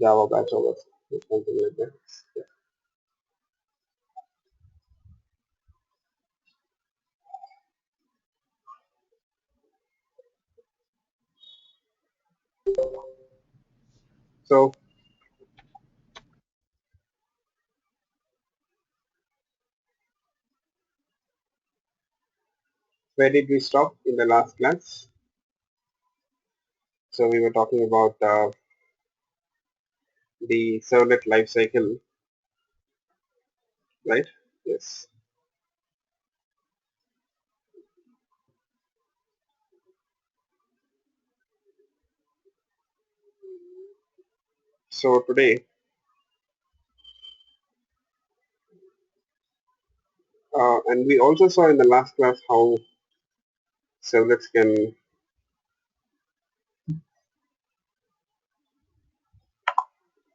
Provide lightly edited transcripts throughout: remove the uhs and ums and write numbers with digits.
Java batch over something like that. Yeah. So where did we stop in the last class? So we were talking about the servlet lifecycle, right? Yes. So today, and we also saw in the last class how servlets can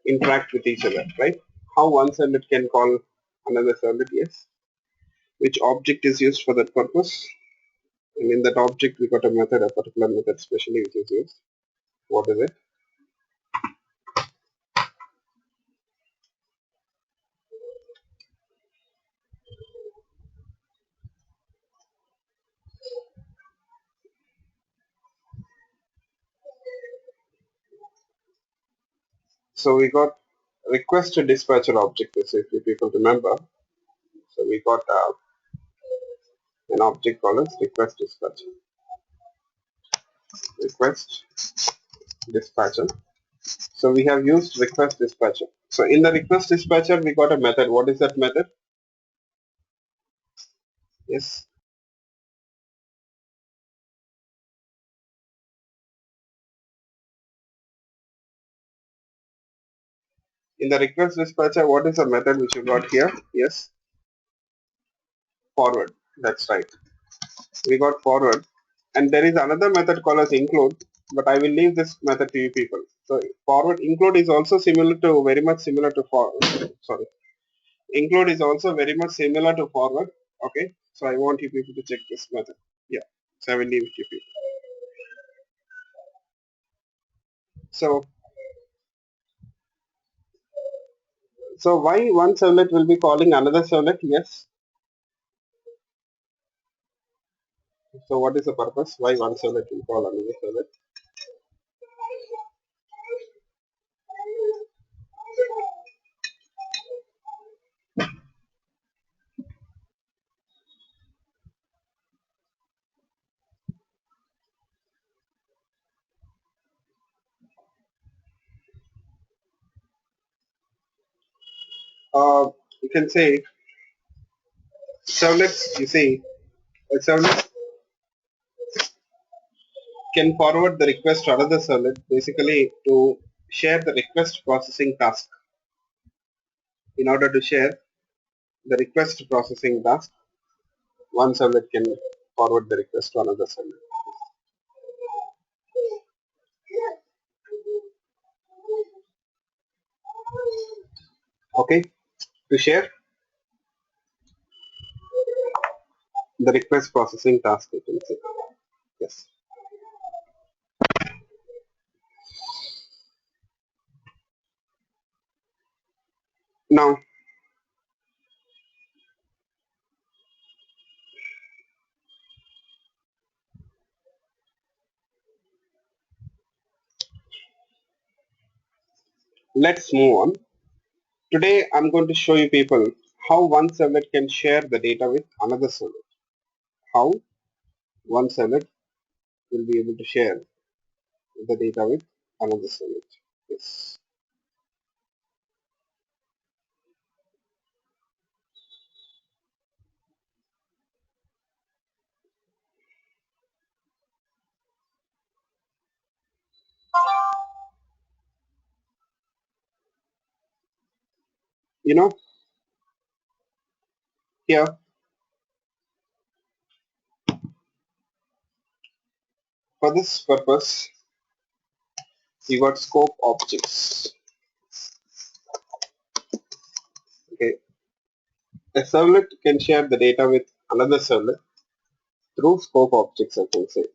interact with each other, right? How one servlet can call another servlet, yes. Which object is used for that purpose? And in that object, we got a method, a particular method specially which is used. What is it? So we got request to dispatcher object, if you people remember. So we got an object called as request dispatcher. Request dispatcher. So we have used request dispatcher. So in the request dispatcher, we got a method. What is that method? Yes. In the request dispatcher, what is the method which you got here? Yes. Forward. That's right. We got forward. And there is another method called as include, but I will leave this method to you people. So forward include is also similar to very much similar to forward. Sorry. Include is also very much similar to forward. Okay. So I want you people to check this method. Yeah. So I will leave it to you people. So why one servlet will be calling another servlet? Yes. So what is the purpose? Why one servlet will call another servlet? You can say servlets. You see, a servlet can forward the request to another servlet basically to share the request processing task. In order to share the request processing task, one servlet can forward the request to another servlet. Okay, to share the request processing task, you can say. Yes. Now, let's move on. Today, I'm going to show you people how one servlet can share the data with another servlet. How one servlet will be able to share the data with another servlet. Yes. You know, here for this purpose, you got scope objects. Okay, a servlet can share the data with another servlet through scope objects. I can say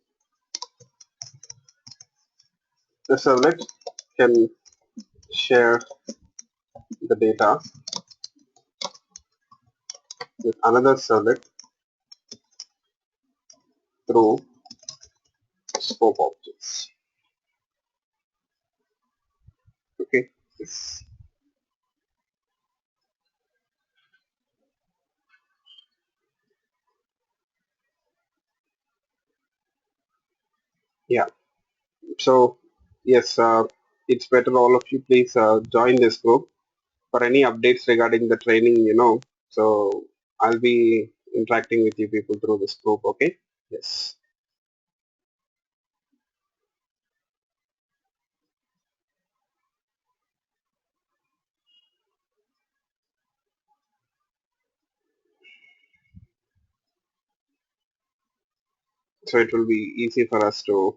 the servlet can share the data with another servlet through scope objects. Okay. Yes. Yeah. So yes, it's better all of you please join this group for any updates regarding the training. So I'll be interacting with you people through this group. Okay. Yes. So it will be easy for us to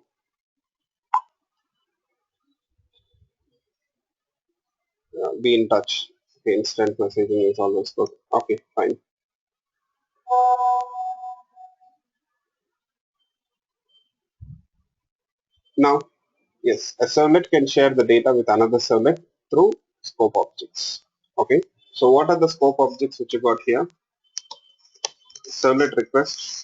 be in touch. Okay, instant messaging is always good. Okay, fine. Now, yes, a servlet can share the data with another servlet through scope objects. Okay, so what are the scope objects which you got here? Servlet request,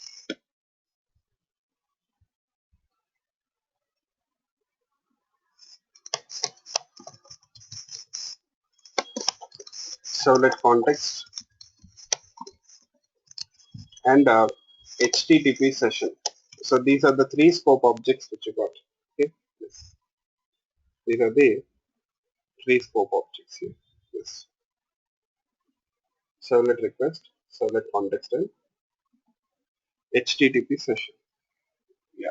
servlet context, and HTTP session. So these are the three scope objects which you got. Okay, yes. These are the three scope objects here. Yes, servlet request, servlet context, and HTTP session. Yeah.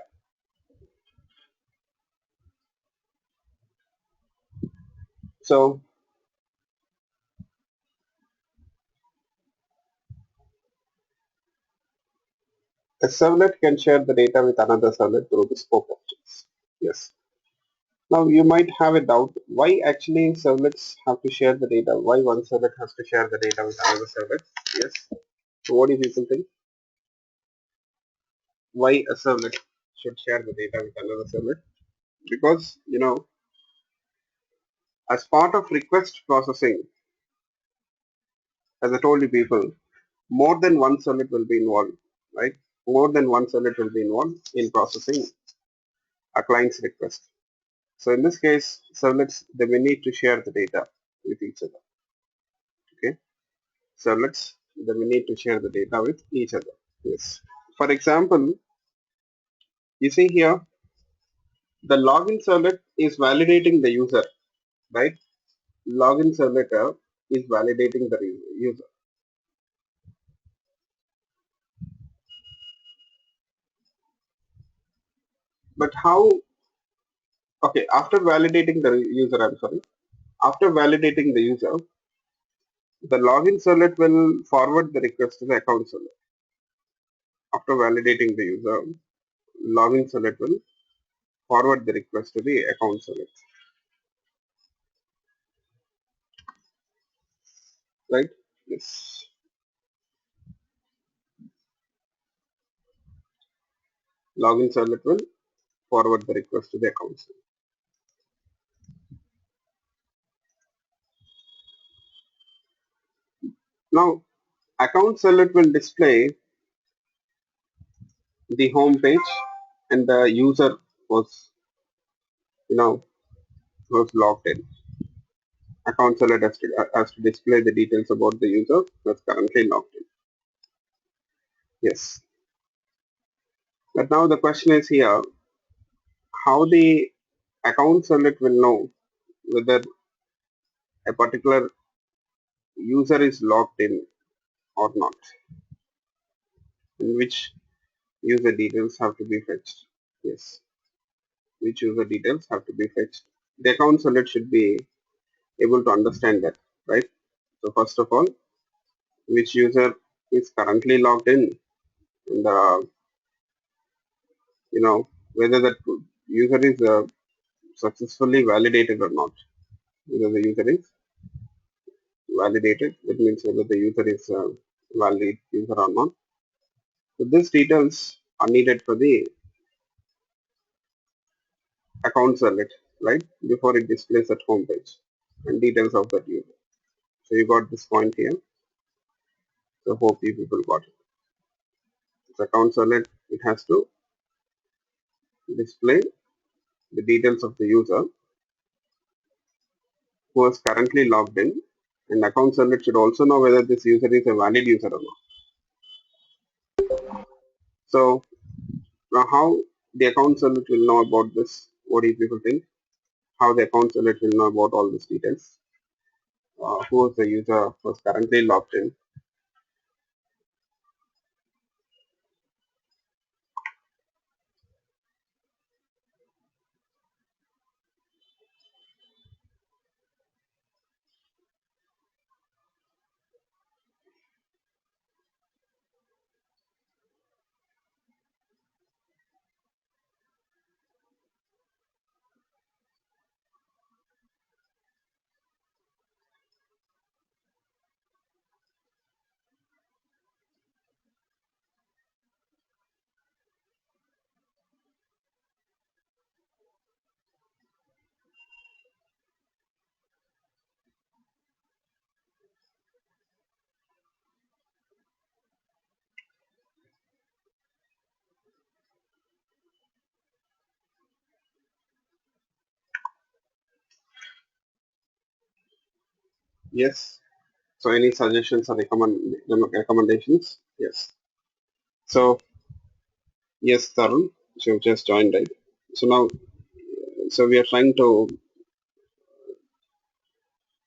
So a servlet can share the data with another servlet through the scope objects. Yes. Now you might have a doubt why actually servlets have to share the data. Why one servlet has to share the data with another servlet? Yes. So what do people think? Why a servlet should share the data with another servlet? Because as part of request processing, as I told you people, more than one servlet will be involved, right? More than one servlet will be involved in processing a client's request. So in this case, servlets they may need to share the data with each other. Okay, servlets they may need to share the data with each other. Yes. For example, you see here the login servlet is validating the user, right? Login servlet is validating the user. But how? Okay, after validating the user, I'm sorry. After validating the user, the login servlet will forward the request to the account servlet. After validating the user, login servlet will forward the request to the account servlet, right? Yes. Login servlet will forward the request to the account servlet. Now, account servlet will display the home page and the user was, you know, was logged in. Account servlet has to display the details about the user that's currently logged in. Yes. But now the question is here, how the account servlet will know whether a particular user is logged in or not, and which user details have to be fetched. Yes, which user details have to be fetched. The account servlet should be able to understand that, right? So first of all, which user is currently logged in, and whether that user is successfully validated or not. Whether the user is validated, that means whether the user is a valid user or not. So these details are needed for the account servlet, right? Before it displays at home page. and details of that user. So you got this point here. So hope you people got it. It's account servlet. It has to display the details of the user who is currently logged in, and account servlet should also know whether this user is a valid user or not. So now how the account servlet will know about this? What do you people think? How the account servlet will know about all these details? Who is the user who is currently logged in? Yes. So any suggestions or recommendations? Yes. So yes, Tarun, so you've just joined, right? So now, so we are trying to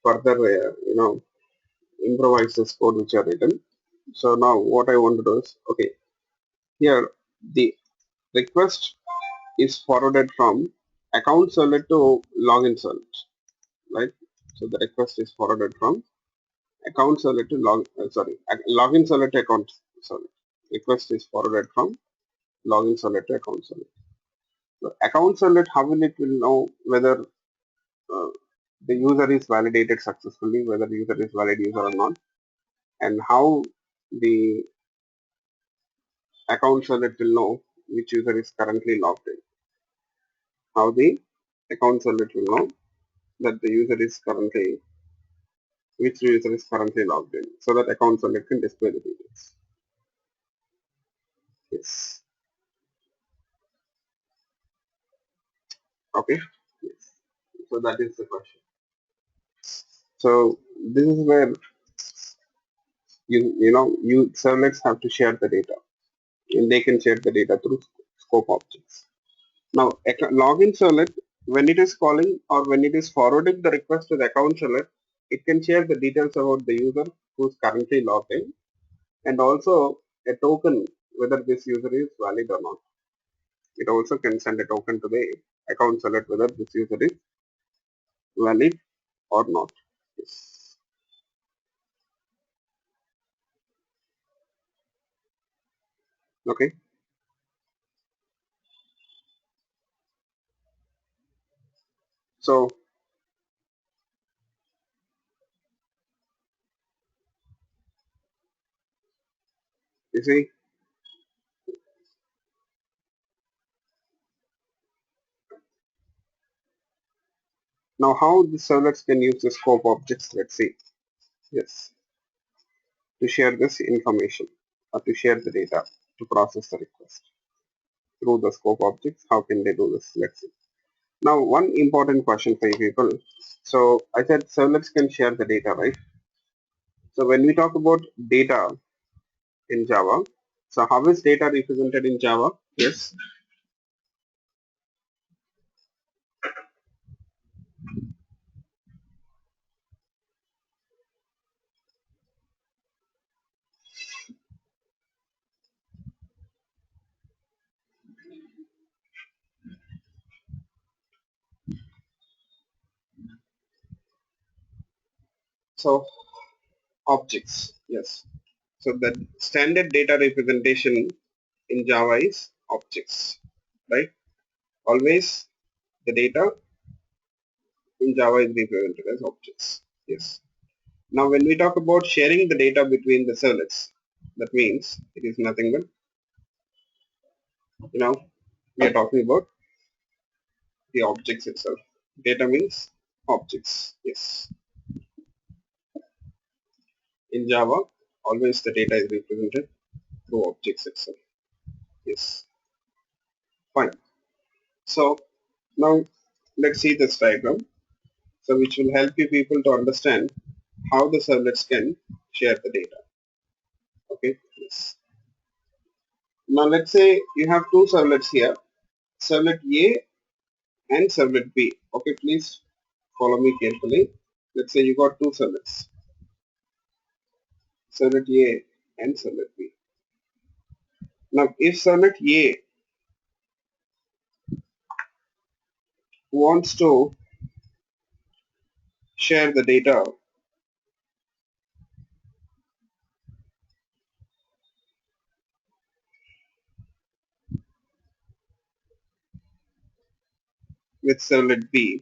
further, improvise this code which are written. So now what I want to do is, okay, here the request is forwarded from account servlet to login servlet, right? So the request is forwarded from account servlet to login servlet to account servlet. Request is forwarded from login servlet to account servlet. So account servlet, how will it will know whether uh, the user is validated successfully, whether the user is valid user or not, and how the account servlet will know which user is currently logged in. How the account servlet will know that the user is currently which user is currently logged in, so that account servlet can display the details. Yes. Okay. Yes. So that is the question. So this is where you servlets have to share the data, and they can share the data through scope objects. Now, login servlet, when it is calling or when it is forwarding the request to the account servlet, it can share the details about the user who is currently logged in, and also a token whether this user is valid or not. It also can send a token to the account servlet whether this user is valid or not. Yes. Okay. So you see now how the servlets can use the scope objects. Let's see. Yes, to share this information or to share the data to process the request through the scope objects. How can they do this? Let's see. Now, one important question for you people. So I said servlets can share the data, right? So when we talk about data in Java, so how is data represented in Java? Yes. So objects, yes. So the standard data representation in Java is objects, right? Always the data in Java is represented as objects. Yes. Now, when we talk about sharing the data between the servlets, that means it is nothing but, we are talking about the objects itself. Data means objects. Yes. In Java, always the data is represented through objects itself. Yes. Fine. So now let's see this diagram. So which will help you people to understand how the servlets can share the data. Okay. Yes. Now let's say you have two servlets here, servlet A and servlet B. Okay, please follow me carefully. Let's say you got two servlets, servlet A and servlet B. Now if servlet A wants to share the data with servlet B,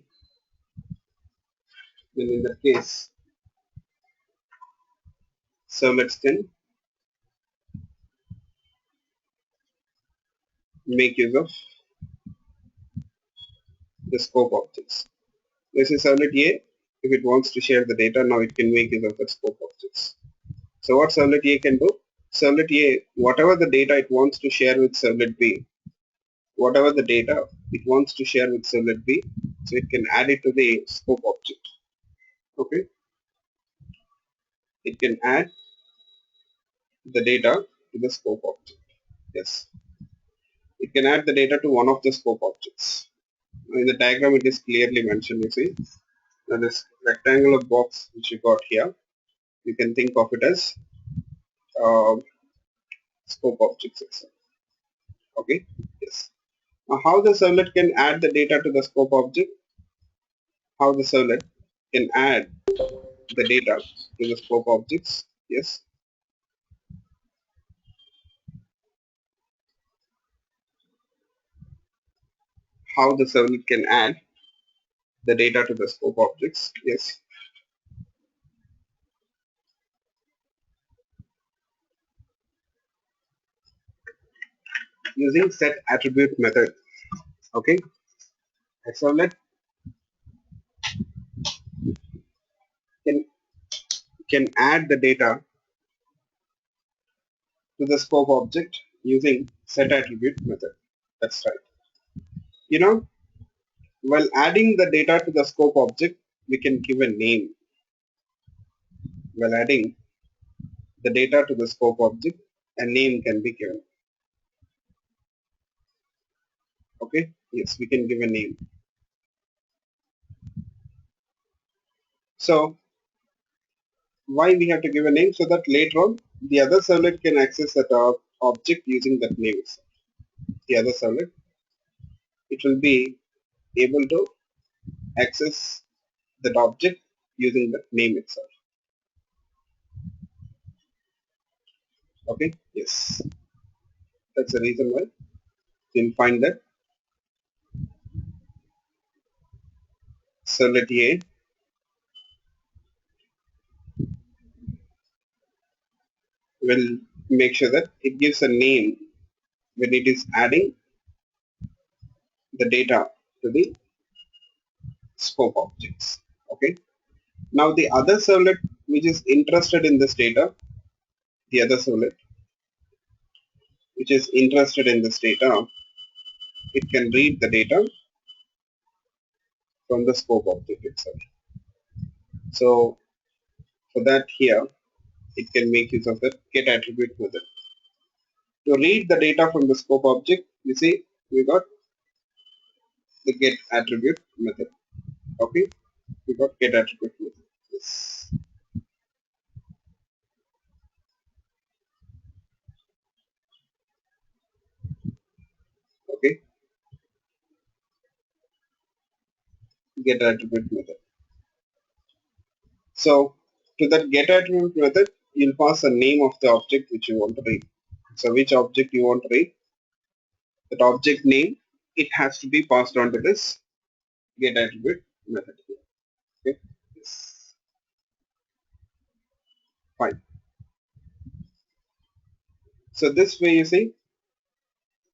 then in that case servlets can make use of the scope objects. This is servlet A. If it wants to share the data, now it can make use of the scope objects. So what servlet A can do? Servlet A, whatever the data it wants to share with servlet B, whatever the data it wants to share with servlet B, so it can add it to the scope object. Okay, it can add the data to the scope object. Yes, it can add the data to one of the scope objects. In the diagram, it is clearly mentioned. You see, now this rectangular box which you got here, you can think of it as uh, scope objects itself. Okay, yes. Now, how the servlet can add the data to the scope object? How the servlet can add the data to the scope objects? Yes. How the servlet can add the data to the scope objects? Yes. Using set attribute method. Okay. A servlet can add the data to the scope object using set attribute method. That's right. You know, while adding the data to the scope object, we can give a name. While adding the data to the scope object, a name can be given. Okay. Yes, we can give a name. So why we have to give a name? So that later on the other servlet can access that object using that name itself. The other servlet, it will be able to access that object using that name itself. Okay, yes, that's the reason why you'll find that servlet A will make sure that it gives a name when it is adding the data to the scope objects. Okay, now the other servlet which is interested in this data, the other servlet which is interested in this data, it can read the data from the scope object itself. So for that here, it can make use of the get attribute method. To read the data from the scope object, you see we got the get attribute method. Okay, we got get attribute method. Yes. Okay, get attribute method. So to that get attribute method, you'll pass the name of the object which you want to read. So which object you want to read, that object name, it has to be passed on to this get attribute method. Okay, yes. Fine. So this way you see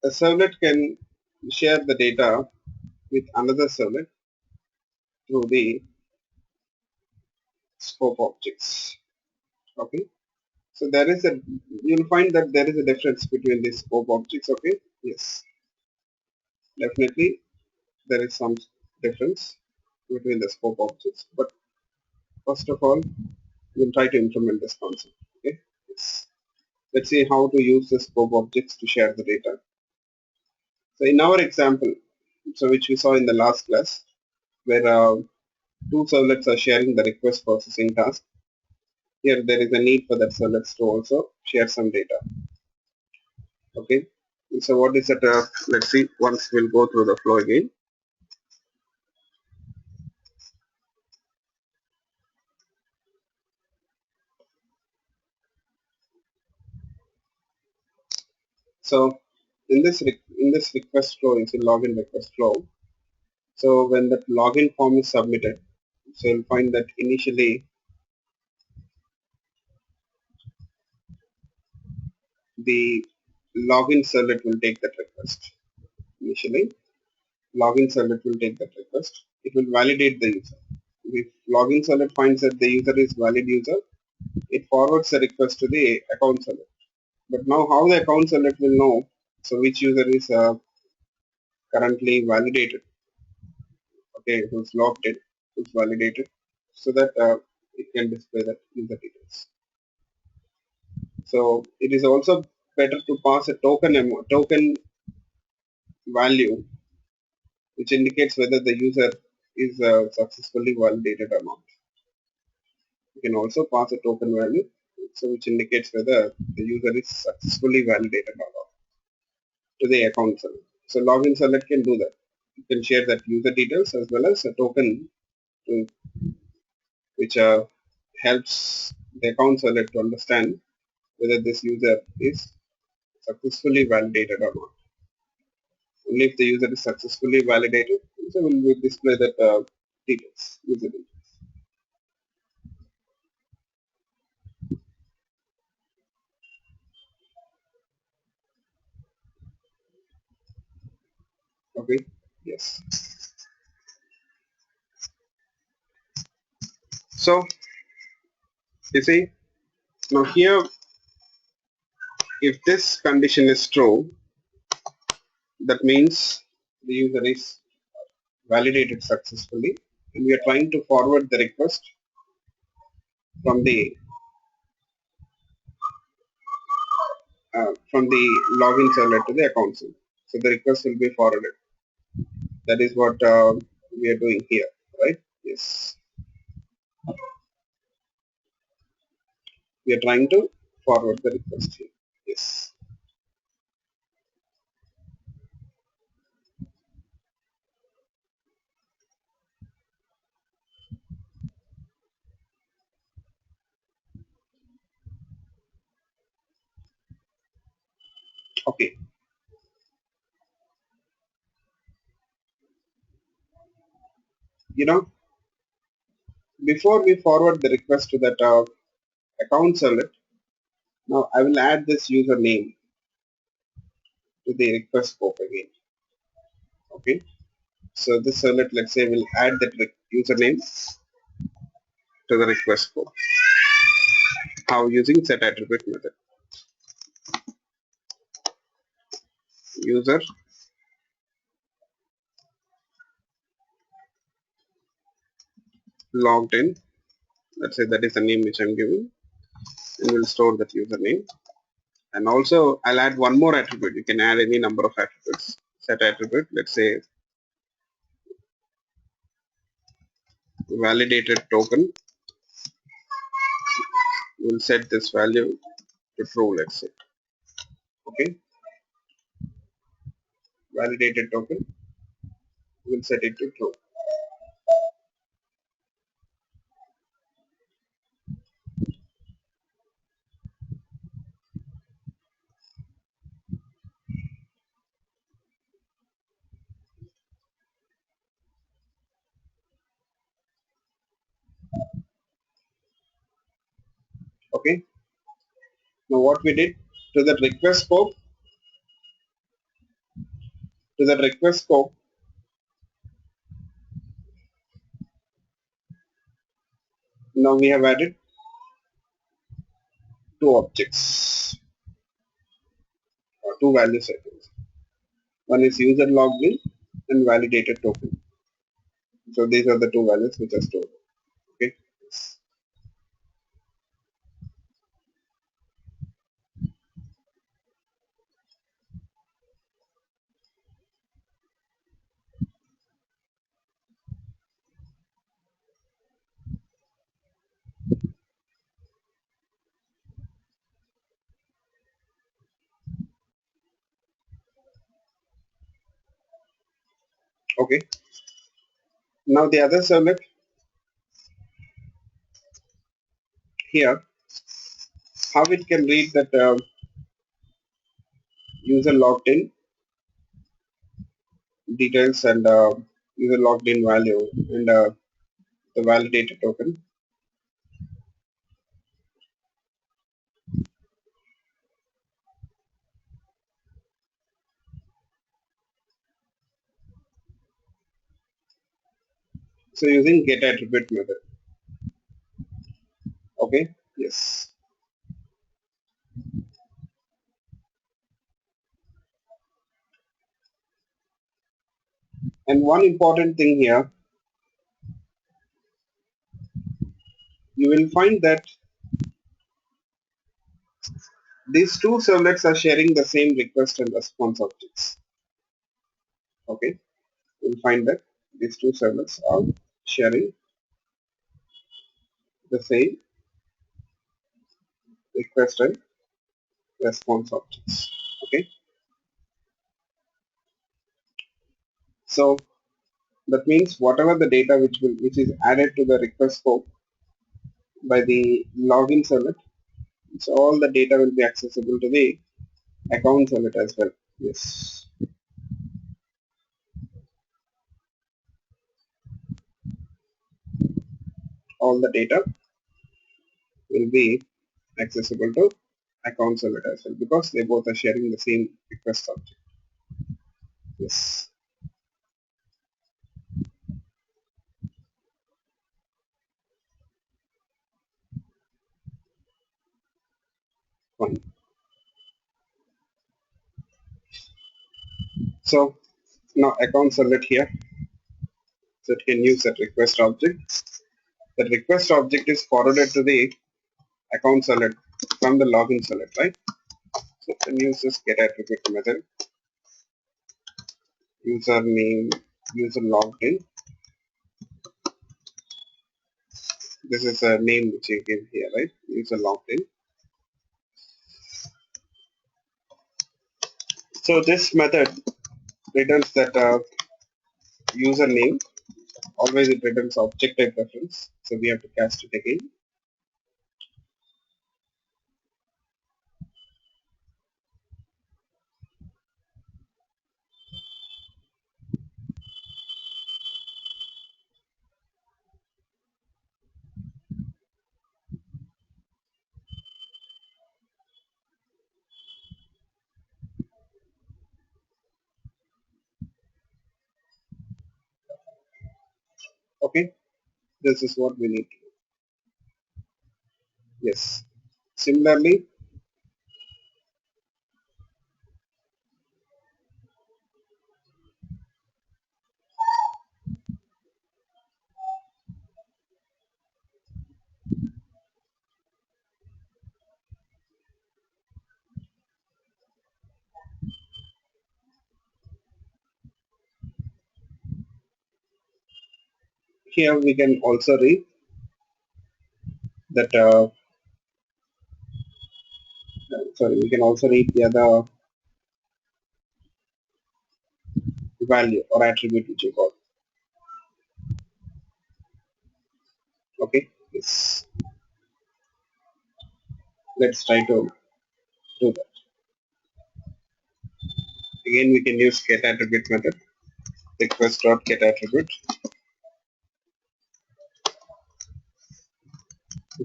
a servlet can share the data with another servlet through the scope objects. Okay, so there is a, you'll find that there is a difference between these scope objects. Okay, yes, definitely there is some difference between the scope objects, but first of all we'll try to implement this concept. Okay, yes. Let's see how to use the scope objects to share the data. So in our example, so which we saw in the last class, where two servlets are sharing the request processing task, here there is a need for that servlets to also share some data. Okay, so what is it? Let's see. Once we'll go through the flow again. So in this request flow is a login request flow. So when that login form is submitted, so you'll find that initially the login servlet will take that request. Initially, login servlet will take that request. It will validate the user. If login servlet finds that the user is valid user, it forwards the request to the account servlet. But now how the account servlet will know so which user is currently validated, okay, who's logged in, who's validated, so that it can display that user details. So it is also better to pass a token value which indicates whether the user is successfully validated or not. You can also pass a token value, so which indicates whether the user is successfully validated or not to the account server. So login select can do that. You can share that user details as well as a token to, which helps the account select to understand whether this user is successfully validated or not. Only if the user is successfully validated, so will display that details, user details. Okay. Yes. So you see now here, if this condition is true, that means the user is validated successfully, and we are trying to forward the request from the login server to the account server. So the request will be forwarded. That is what we are doing here, right? Yes, we are trying to forward the request here. Yes. Okay. You know, before we forward the request to that account server, now I will add this username to the request scope again. Okay. So this servlet, let's say, will add that username to the request scope. How? Using set attribute method. User logged in. Let's say that is the name which I'm giving, and we'll store that username. And also, I'll add one more attribute. You can add any number of attributes. Set attribute. Let's say validated token. We'll set this value to true. Let's say. Okay. Validated token. We'll set it to true. Okay. Now what we did to that request scope, to that request scope, Now we have added two objects or two value settings. One is user logged in and validated token. So these are the two values which are stored. Okay. Okay. Now the other servlet here, how it can read that user logged in details and user logged in value and the validated token. So using get attribute method. Okay. Yes. And one important thing here, you will find that these two servlets are sharing the same request and response objects. Okay. You'll find that these two servlets are sharing the same request and response objects. Okay. So that means whatever the data which is added to the request scope by the login servlet, so all the data will be accessible to the account servlet as well. Yes. All the data will be accessible to account servlet as well because they both are sharing the same request object. Yes. Fine. So now account servlet here, so it can use that request object. The request object is forwarded to the account servlet from the login servlet, right? So it can use this get attribute method, username, user logged in. This is a name which you give here, right? User logged in. So this method returns that username. Always it returns object type reference. So we have to cast it again. Okay, this is what we need to do. Yes. Similarly, here we can also read that sorry, we can also read the other value or attribute which you got. Okay, yes. Let's try to do that. Again, we can use get attribute method. Request dot get attribute,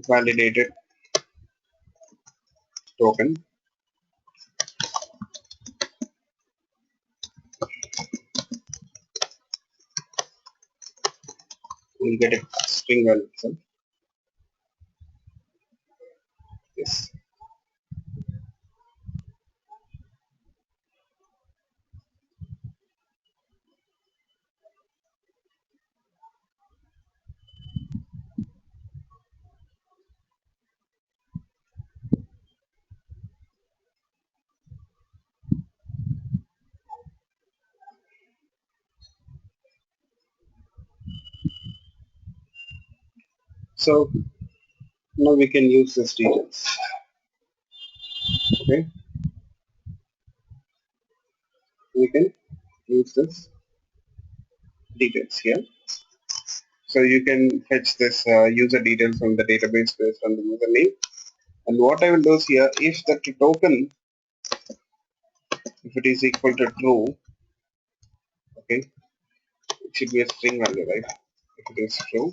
validated token. We'll get a string value itself. Yes. So now we can use this details. Okay, we can use this details here. So you can fetch this user details from the database based on the username. And what I will do is here, if the token, if it is equal to true, okay, it should be a string value, right? If it is true,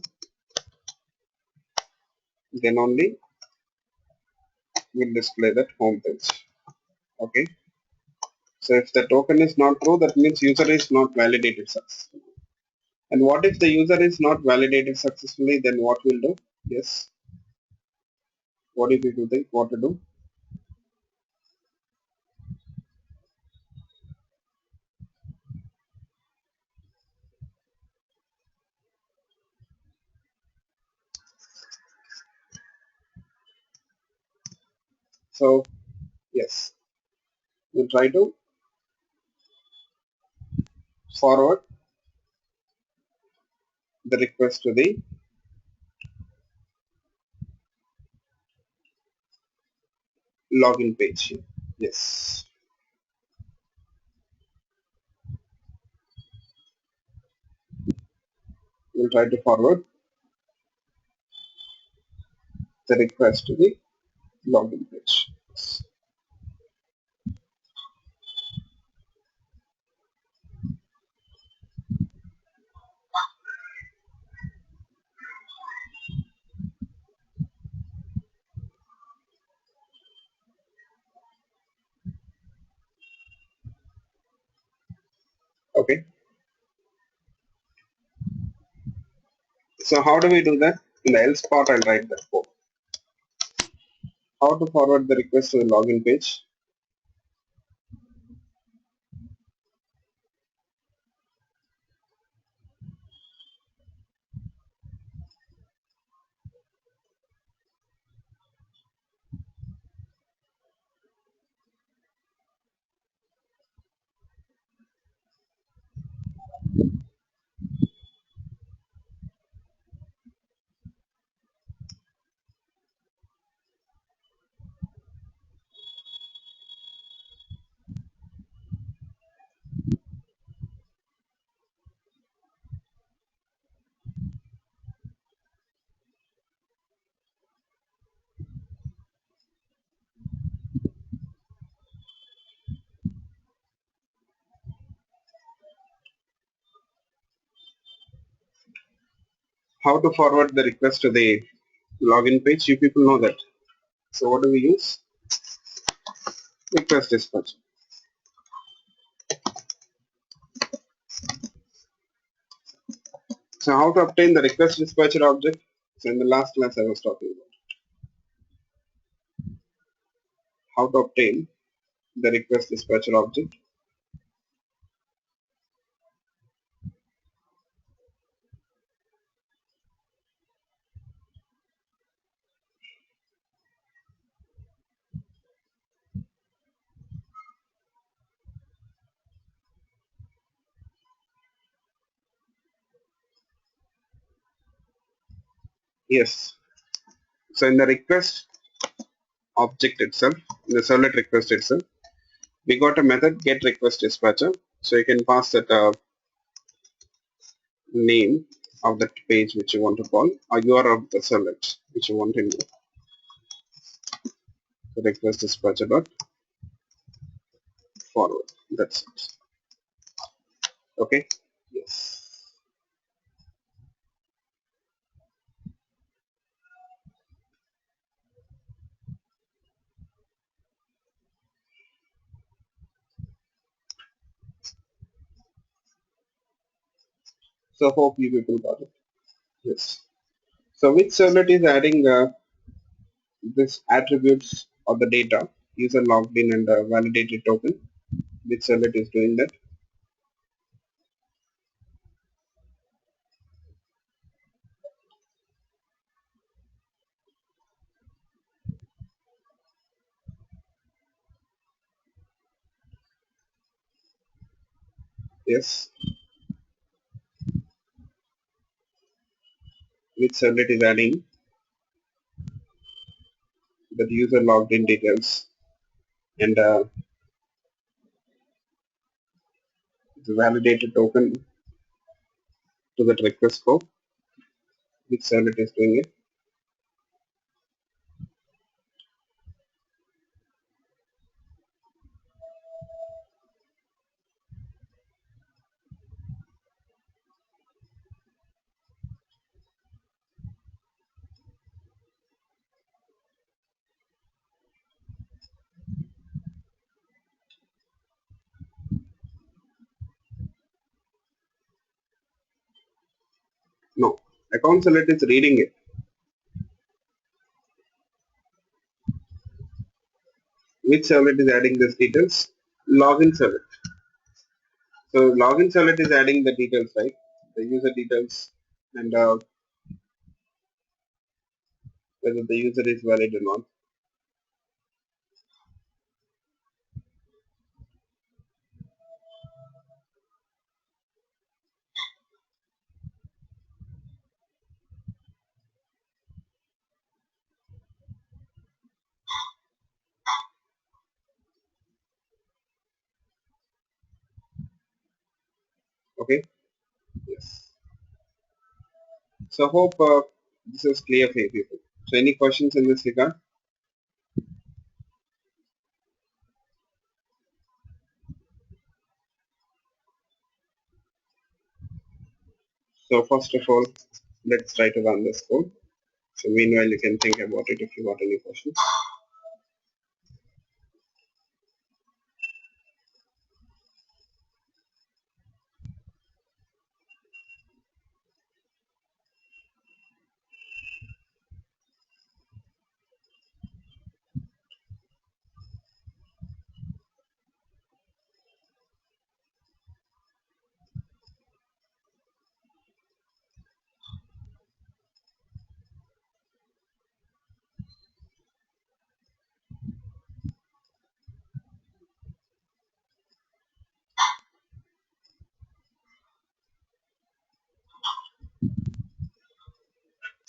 then only will display that home page. Okay. So if the token is not true, that means user is not validated successfully. And what if the user is not validated successfully? Then what we'll do? Yes. What do people think? What to do? So yes, we'll try to forward the request to the login page. Yes, we'll try to forward the request to the login page. Yes. Okay. So how do we do that? In the else part, I'll write that code. How to forward the request to the login page? How to forward the request to the login page? You people know that. So what do we use? Request dispatch. So how to obtain the request dispatcher object? So in the last class I was talking about how to obtain the request dispatcher object. Yes. So in the request object itself, in the servlet request itself, we got a method get request dispatcher. So you can pass that name of that page which you want to call or URL of the servlet which you want to do. So request dispatcher dot forward. That's it. Okay. Yes. So hope you people got it. Yes. So which servlet is adding this attributes of the data, user logged in and validated token, which cell it is doing that. Yes, which cell it is adding the user logged in details and the validated token to that request scope, which cell it is doing it. No, account cell it is reading it. Which cell it is adding these details? Login cell it. So login cell it is adding the details, right? The user details and whether the user is valid or not. Okay. Yes. So hope this is clear for you people. So any questions in this regard? So first of all, let's try to run this code. So meanwhile, you can think about it if you got any questions.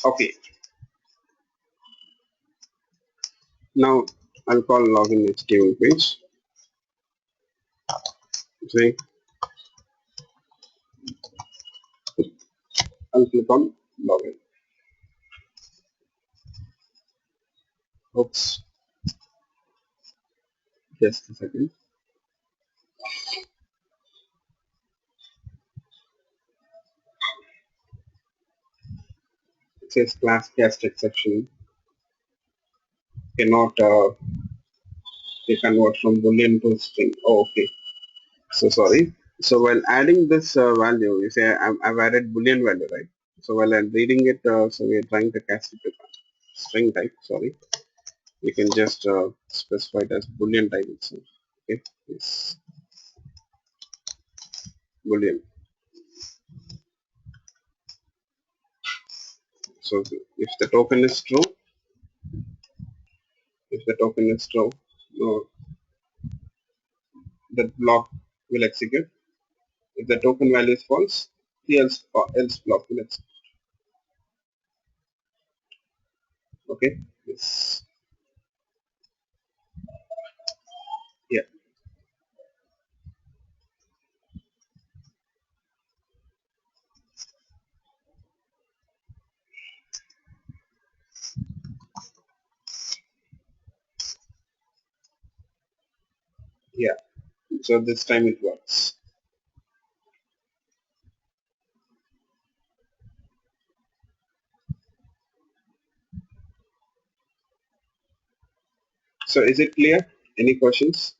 Okay. Now I'll call login HTML page. See, I'll click on login. Oops. Just a second. It says class cast exception cannot they convert from boolean to string. Oh, okay. So sorry. So while adding this value, you say I've added boolean value, right? So while I'm reading it, so we're trying to cast it to string type. Sorry, you can just specify it as boolean type itself. Okay, yes, boolean. So if the token is true, if the token is true, no, the block will execute. If the token value is false, the else block will execute. Okay, yes, yeah, yeah. So this time it works. So is it clear? Any questions?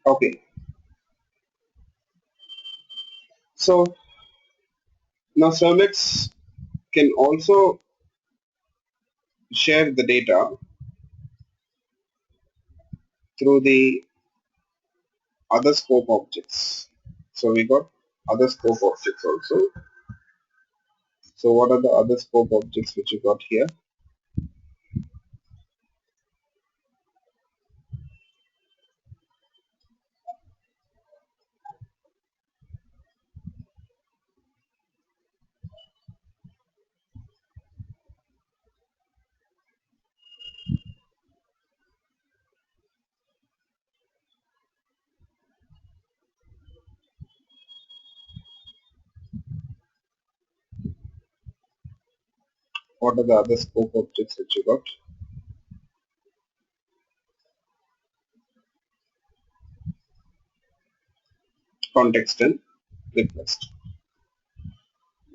Okay, so now servlets can also share the data through the other scope objects. So we got other scope objects also. So what are the other scope objects which you got here? What are the other scope objects which you got? Context and request.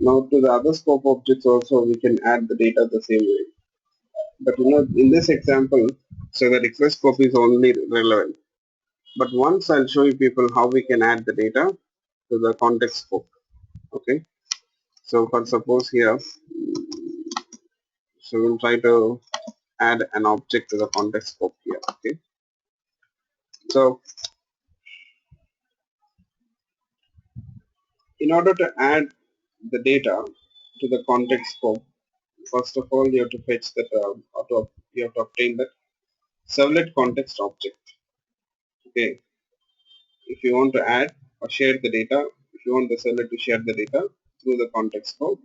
Now to the other scope objects also we can add the data the same way. But in this example, so the request scope is only relevant. But once I'll show you people how we can add the data to the context scope. Okay. So for suppose here, so we'll try to add an object to the context scope here. Okay. So in order to add the data to the context scope, first of all you have to fetch that you have to obtain that servlet context object. Okay. If you want to add or share the data, if you want the servlet to share the data through the context scope,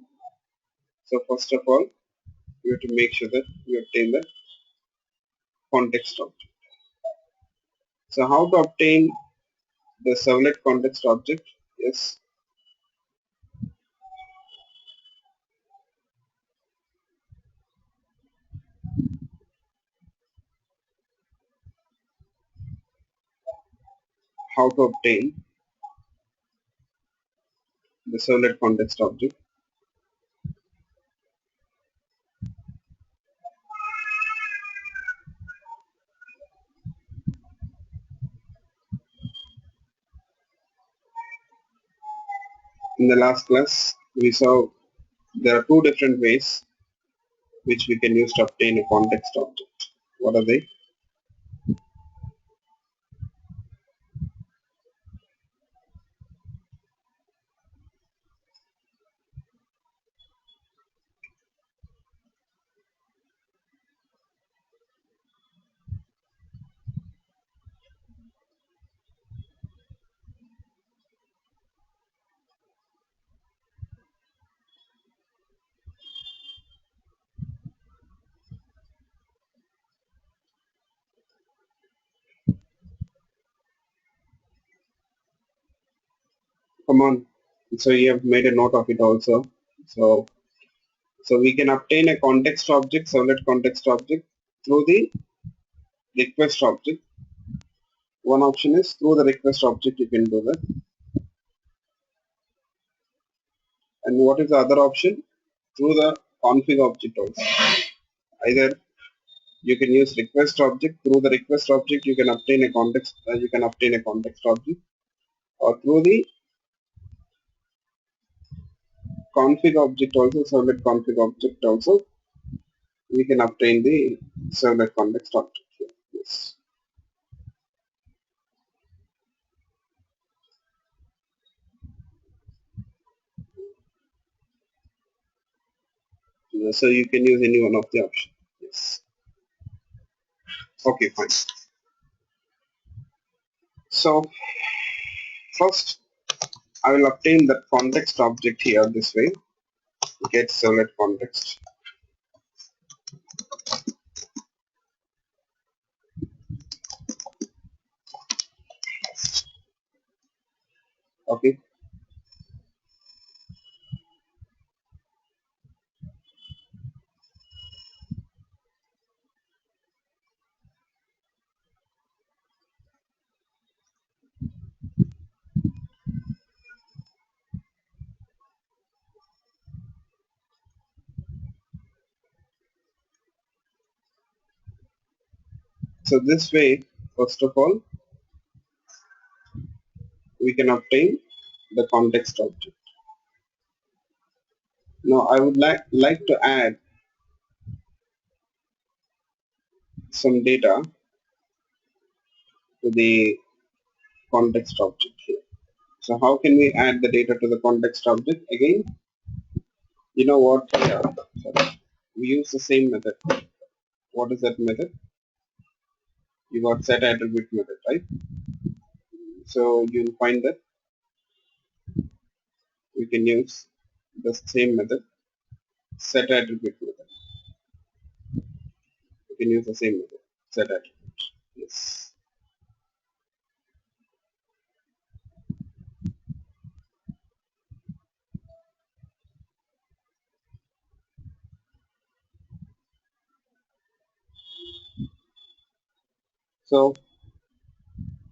so first of all you have to make sure that you obtain the context object. So how to obtain the servlet context object? Yes, how to obtain the servlet context object. In the last class, we saw there are two different ways which we can use to obtain a context object. What are they? Come on. So you have made a note of it also. So so we can obtain a context object, servlet context object through the request object. One option is through the request object you can do that. And what is the other option? Through the config object also. Either you can use request object, through the request object you can obtain a context object, or through the config object also, servlet config object also, we can obtain the servlet context object here. Yes. So you can use any one of the option. Yes. Okay, fine. So first I will obtain the context object here this way. Get servlet context. Okay. So this way, first of all, we can obtain the context object. Now I would like to add some data to the context object here. So how can we add the data to the context object? Again, you know what? Yeah, sorry. We use the same method. What is that method? You got set attribute method, right? So you'll find that we can use the same method, set attribute method. We can use the same method, set attribute. Yes. So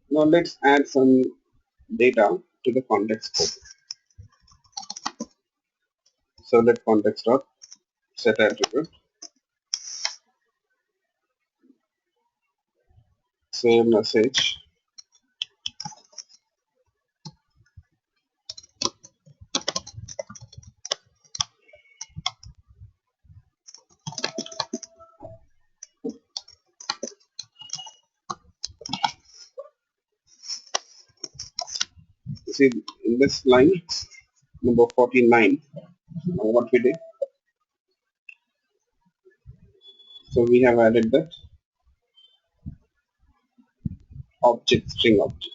now let's add some data to the context scope. So let context dot set attribute, save message. You see in this line number 49, what we did. So we have added that object, string object.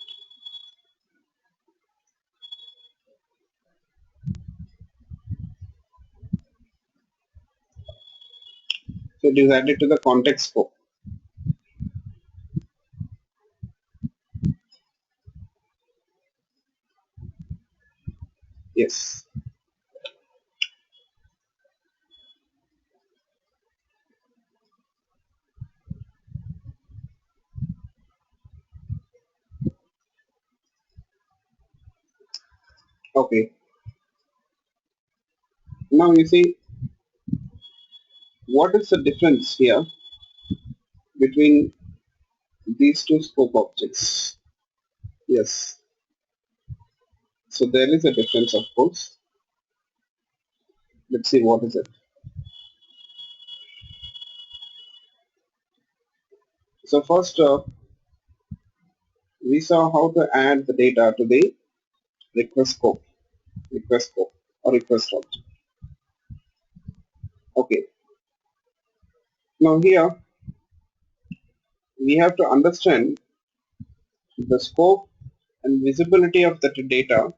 So it is added to the context scope. Yes. Okay. Now you see what is the difference here between these two scope objects? Yes. So there is a difference, of course. Let's see what is it. So first, we saw how to add the data to the request scope or request object. Okay. Now here we have to understand the scope and visibility of the data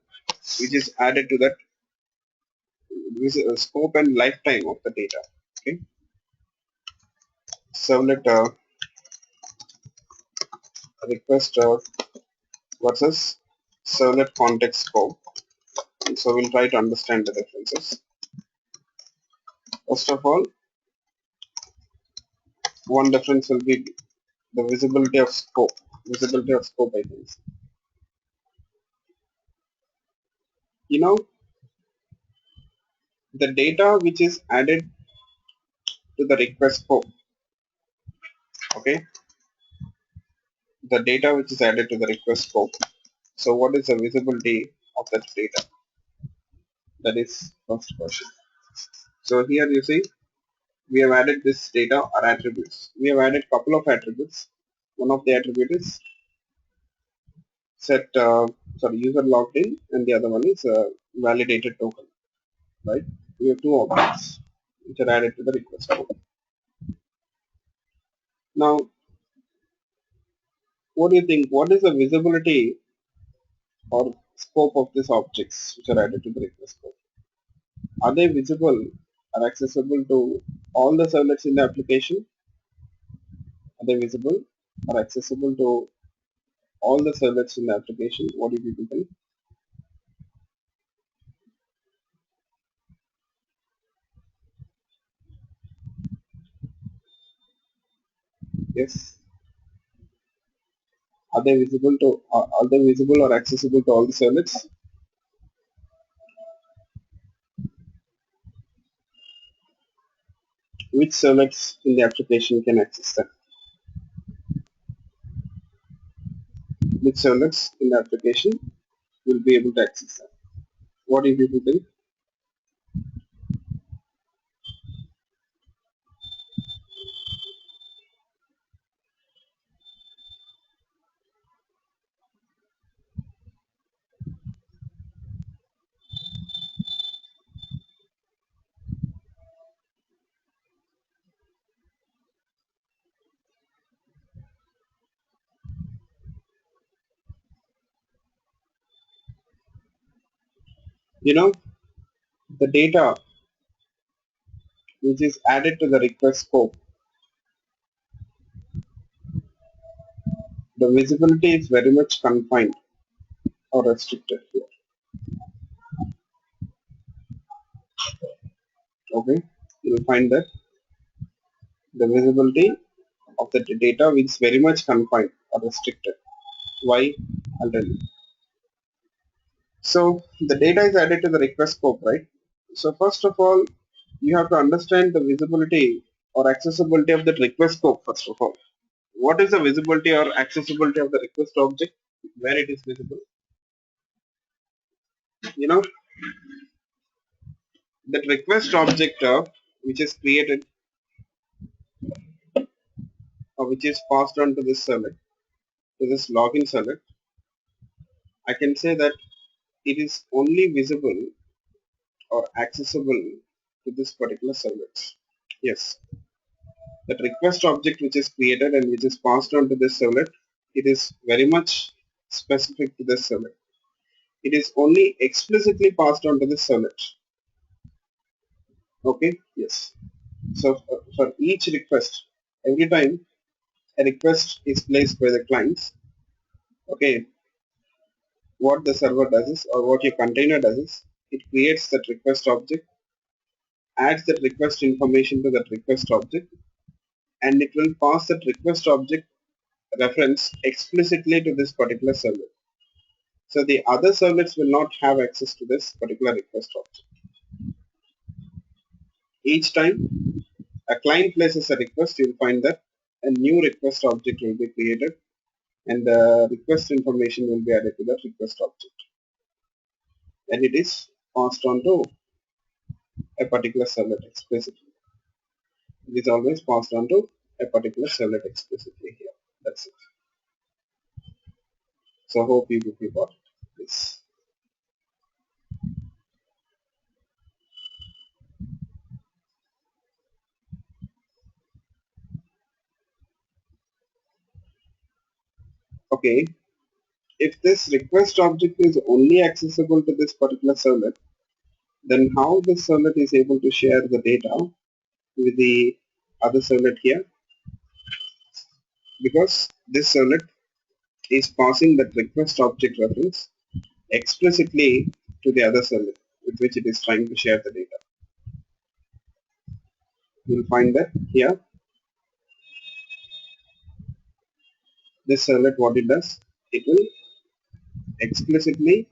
which is added to that scope and lifetime of the data. Okay. Servlet request versus servlet context scope. And so we'll try to understand the differences. First of all, one difference will be the visibility of scope. Visibility of scope, I think. You know, the data which is added to the request scope. Okay, the data which is added to the request scope. So what is the visibility of that data? That is first question. So here you see we have added this data or attributes. We have added couple of attributes. One of the attribute is set user logged in, and the other one is validated token. Right? We have two objects which are added to the request scope. Now, what do you think? What is the visibility or scope of these objects which are added to the request scope? Are they visible or accessible to all the servlets in the application? Are they visible or accessible to all the servlets in the application? What do people think? Yes. Are they visible or accessible to all the servlets? Which servlets in the application can access them? Which servlets in the application will be able to access that. What do you people think? You know, the data which is added to the request scope, the visibility is very much confined or restricted here. Okay, you will find that the visibility of the data is very much confined or restricted. Why? I'll tell you. So the data is added to the request scope, right? So first of all, you have to understand the visibility or accessibility of the request scope first of all. What is the visibility or accessibility of the request object? Where it is visible? You know, that request object which is created or which is passed on to this servlet, to this login servlet, I can say that it is only visible or accessible to this particular servlet. Yes, that request object which is created and which is passed on to this servlet, it is very much specific to this servlet. It is only explicitly passed on to this servlet. Okay, yes. So for each request, every time a request is placed by the clients, okay, what the server does is, or what your container does is, it creates that request object, adds that request information to that request object, and it will pass that request object reference explicitly to this particular server. So the other servlets will not have access to this particular request object. Each time a client places a request, you will find that a new request object will be created and the request information will be added to that request object. And it is passed on to a particular servlet explicitly. It is always passed on to a particular servlet explicitly here. That's it. So hope you got this. Okay, if this request object is only accessible to this particular servlet, then how this servlet is able to share the data with the other servlet here? Because this servlet is passing that request object reference explicitly to the other servlet with which it is trying to share the data. You'll find that here, this servlet, what it does, it will explicitly,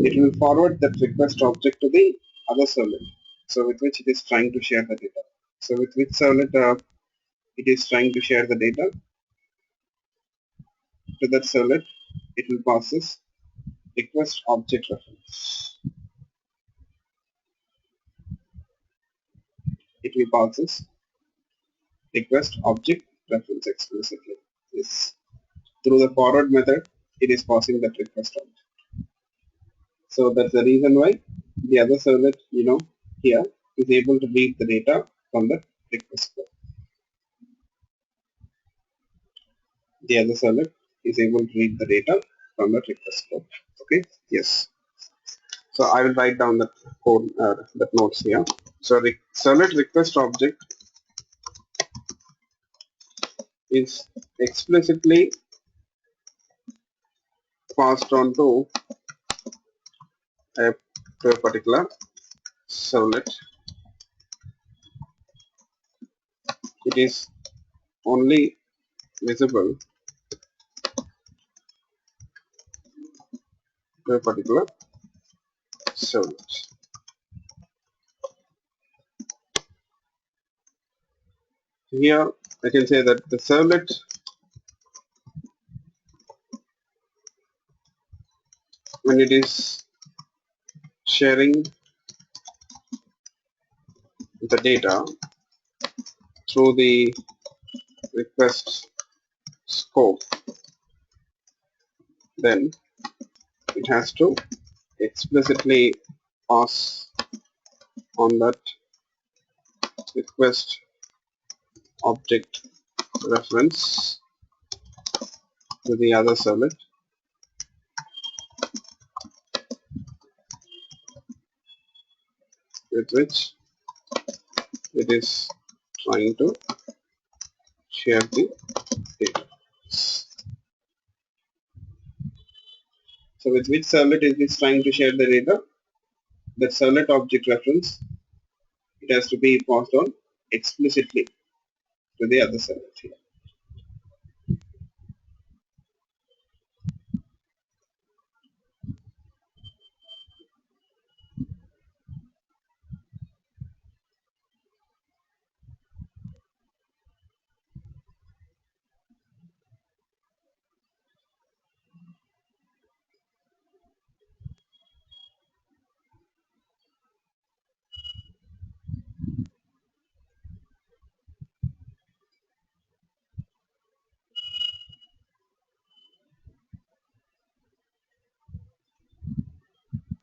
it will forward that request object to the other servlet, so with which it is trying to share the data. So with which servlet it is trying to share the data to that servlet, it will pass this request object reference. It will pass this request object reference explicitly. Yes. Through the forward method, it is passing that request object. So that's the reason why the other servlet, here is able to read the data from the request flow. The other servlet is able to read the data from the request flow. Okay. Yes. So I will write down that code, that notes here. So the servlet request object is explicitly passed on a, to a particular servlet. It is only visible to a particular servlet. Here I can say that the servlet when it is sharing the data through the request scope, then it has to explicitly pass on that request object reference to the other servlet with which it is trying to share the data. So with which servlet it is trying to share the data? That servlet object reference, it has to be passed on explicitly to the other servlet here.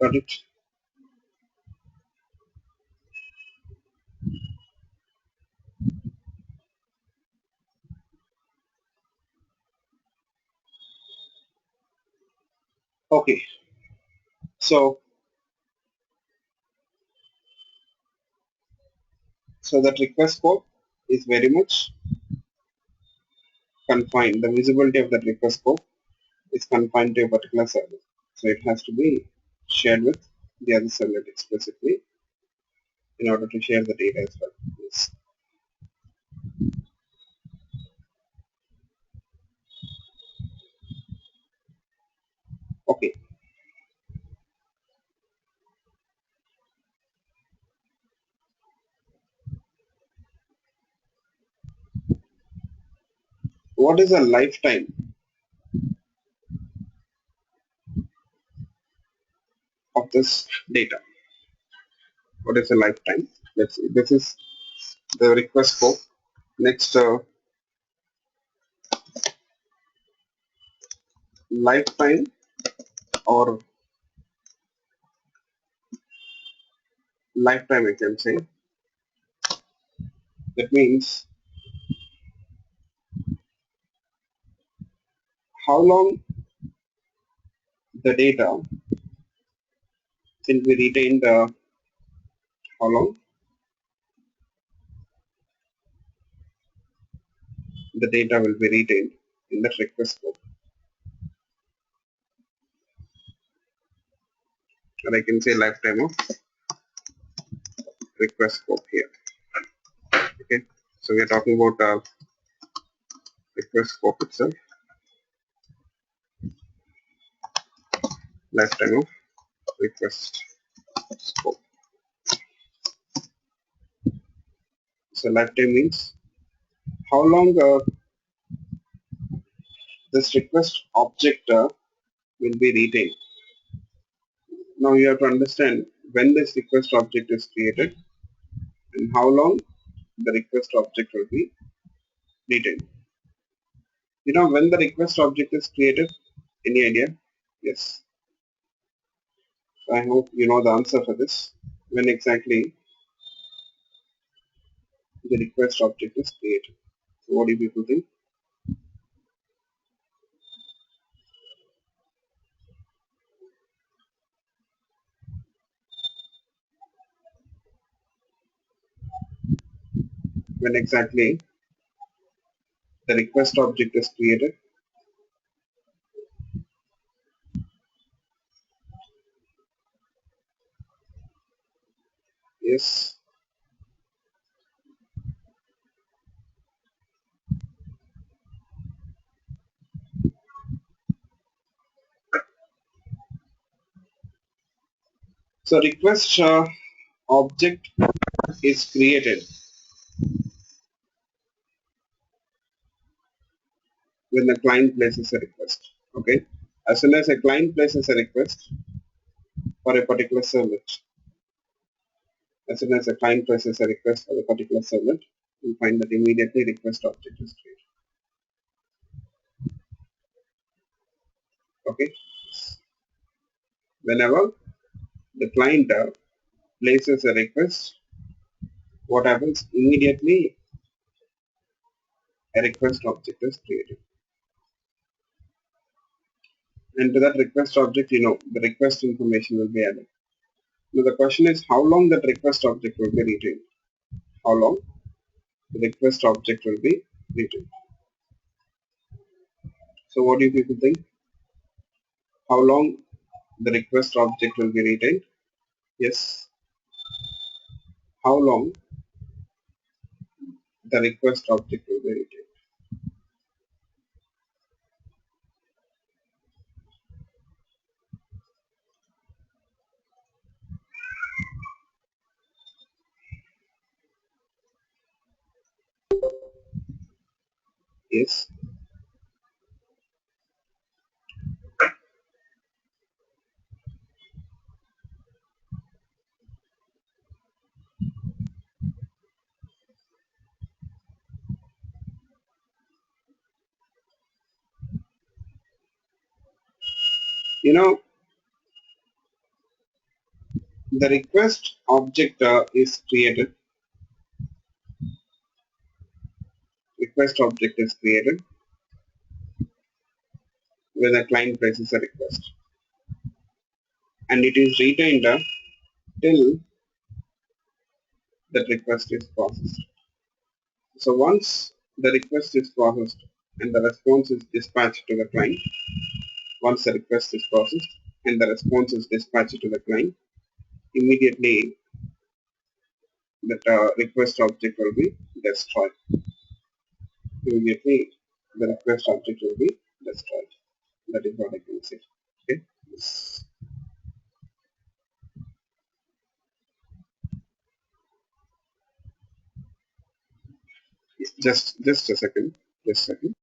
Got it? Okay. So that request scope is very much confined. The visibility of that request scope is confined to a particular server. So it has to be shared with the other servlet explicitly in order to share the data as well. Yes. Okay. What is the lifetime of this data? What is the lifetime? Let's see. This is the request scope. Next, lifetime or lifetime, I can say. That means how long the data will be retained. How long the data will be retained in that request scope. And I can say lifetime of request scope here. Okay. So we are talking about request scope itself. Lifetime of request scope. So lifetime means how long this request object will be retained. Now you have to understand when this request object is created and how long the request object will be retained. You know when the request object is created? Any idea? Yes. I hope you know the answer for this. When exactly the request object is created. So what do you people think? When exactly the request object is created? Yes. So request object is created when the client places a request. Okay. As soon as a client places a request for a particular servlet, as soon as a client places a request for a particular servlet, you'll find that immediately request object is created. Okay. Whenever the client places a request, what happens? Immediately a request object is created. And to that request object, the request information will be added. Now the question is how long that request object will be retained. How long the request object will be retained. So what do you people think? How long the request object will be retained? Yes. How long the request object will be retained? Yes. You know, the request object is created. Request object is created when a client places a request, and it is retained till that request is processed. So once the request is processed and the response is dispatched to the client, once the request is processed and the response is dispatched to the client, immediately that request object will be destroyed. Immediately the request object will be destroyed. That is what I can say. Okay. Just a second. Just a second.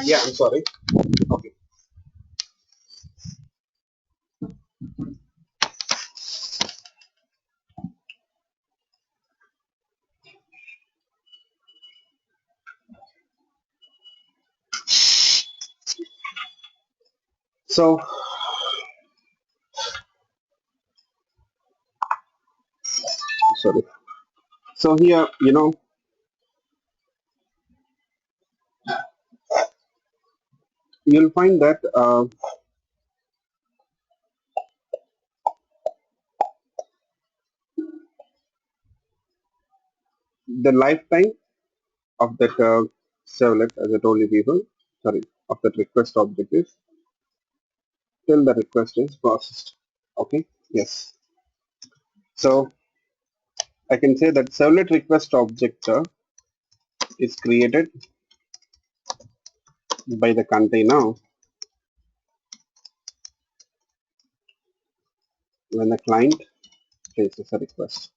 Yeah, I'm sorry. Okay. So sorry. So here, you'll find that the lifetime of that servlet, as I told you people, sorry, of that request object is till the request is processed. Okay, yes. So I can say that servlet request object is created by the container when the client places a request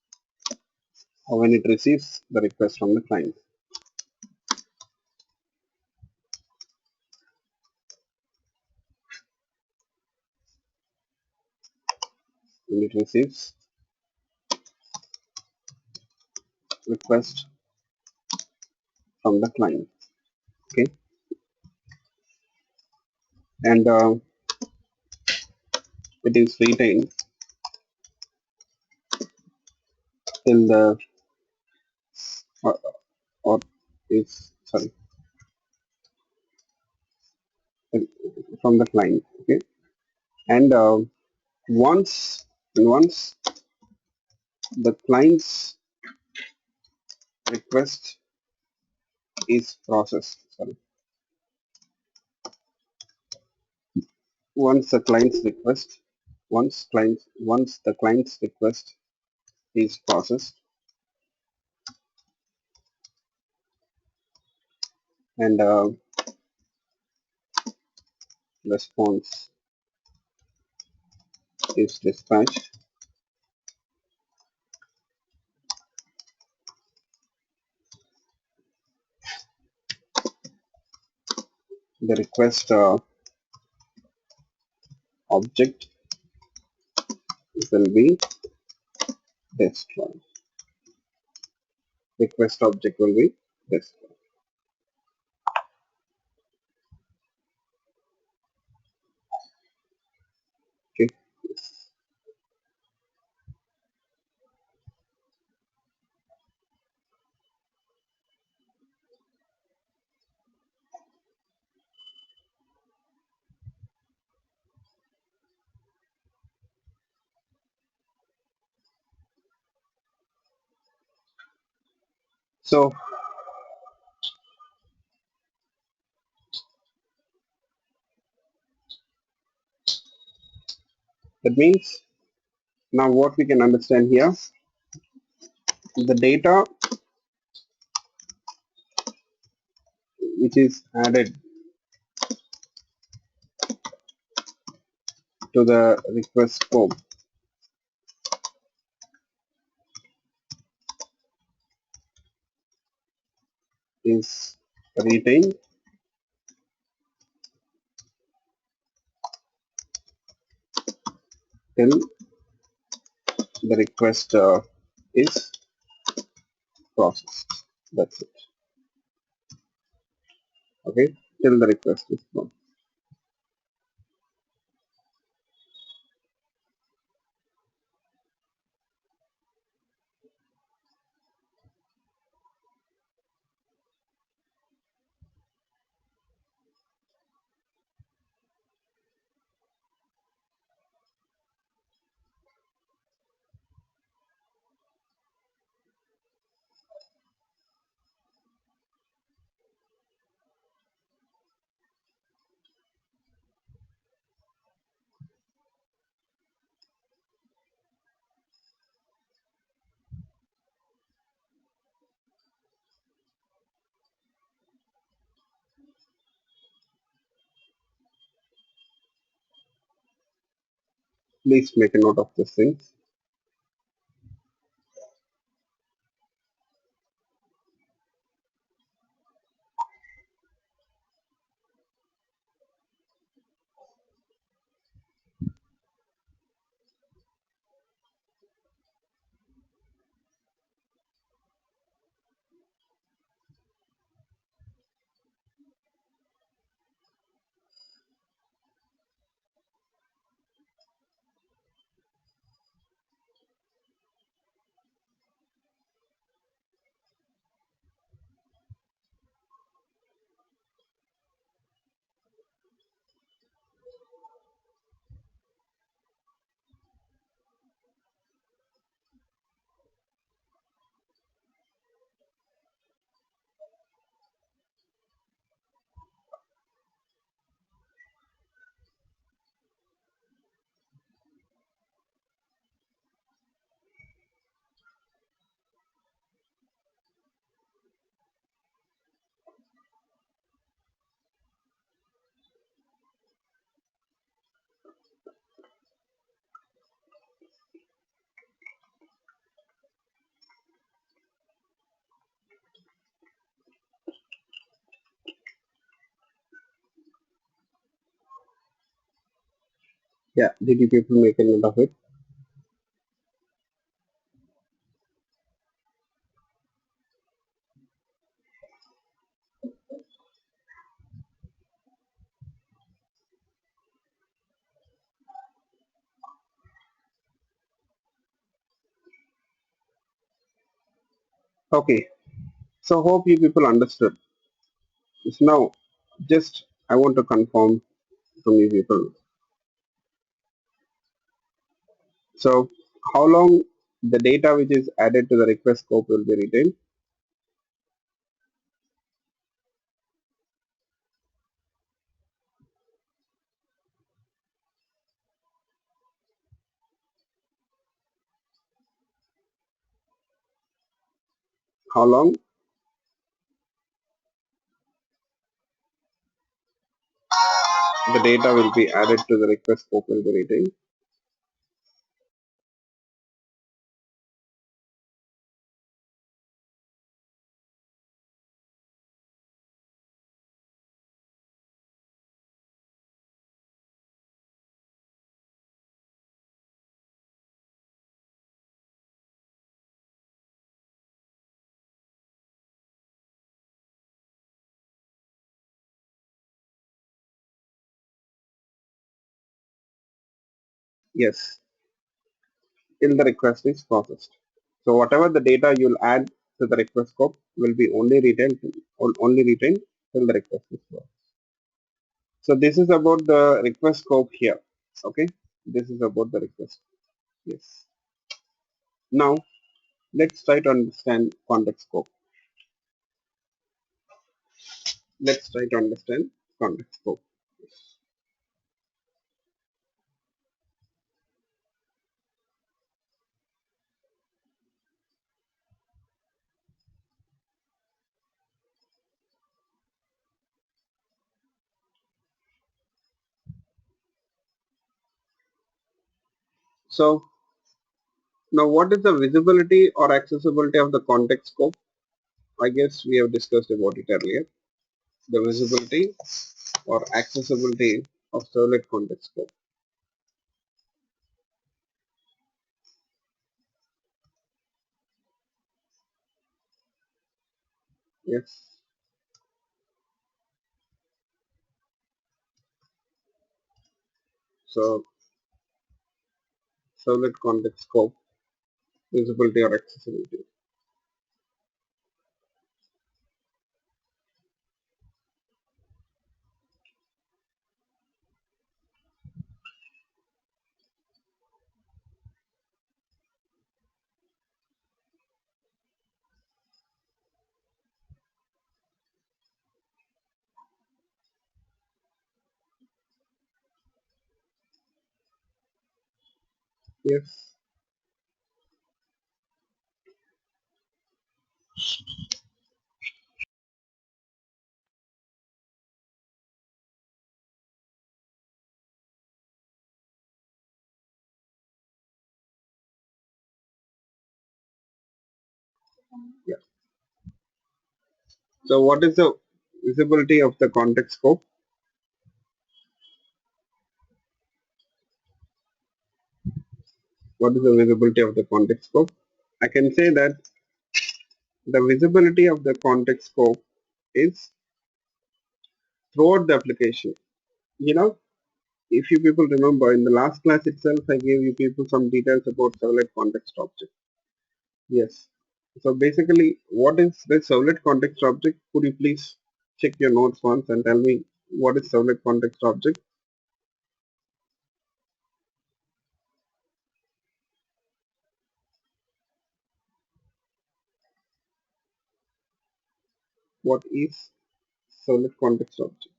or when it receives the request from the client. When it receives request from the client. Okay, and it is retained till the or, or is sorry from the client. Okay, and once the client's request is processed, sorry, once the client's request once the client's request is processed and response is dispatched, the request object will be destroyed. Request object will be destroyed. Okay. So that means now what we can understand here, the data which is added to the request scope is retained till the request is processed. That's it. Okay, till the request is processed. Please make a note of this thing. Yeah, did you people make a note of it? Okay, so hope you people understood. So now, just I want to confirm from you people. So how long the data which is added to the request scope will be retained? How long the data will be added to the request scope will be retained? Yes, till the request is processed. So whatever the data you'll add to the request scope will be only retained till the request is processed. So this is about the request scope here. Okay, this is about the request. Yes. Now let's try to understand context scope. Let's try to understand context scope. So now what is the visibility or accessibility of the context scope? I guess we have discussed about it earlier. The visibility or accessibility of servlet context scope. Yes. So servlet context scope, visibility or accessibility. Yes. Yeah. So what is the visibility of the context scope? What is the visibility of the context scope? I can say that the visibility of the context scope is throughout the application. You know, if you people remember in the last class itself, I gave you people some details about servlet context object. Yes. So basically, what is the servlet context object? Could you please check your notes once and tell me what is servlet context object? What is servlet context object?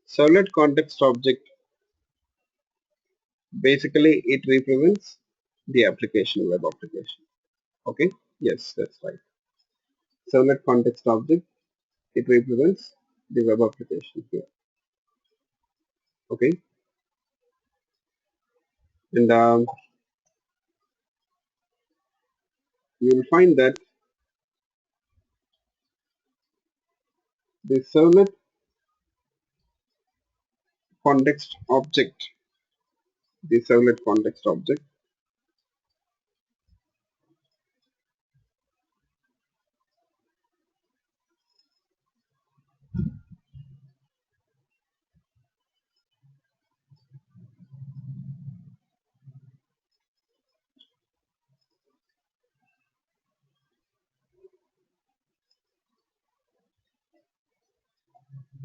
Servlet context object, basically it represents the application, web application. Okay. Yes, that's right. Servlet context object, it represents the web application here. Okay. And you will find that the servlet context object, the servlet context object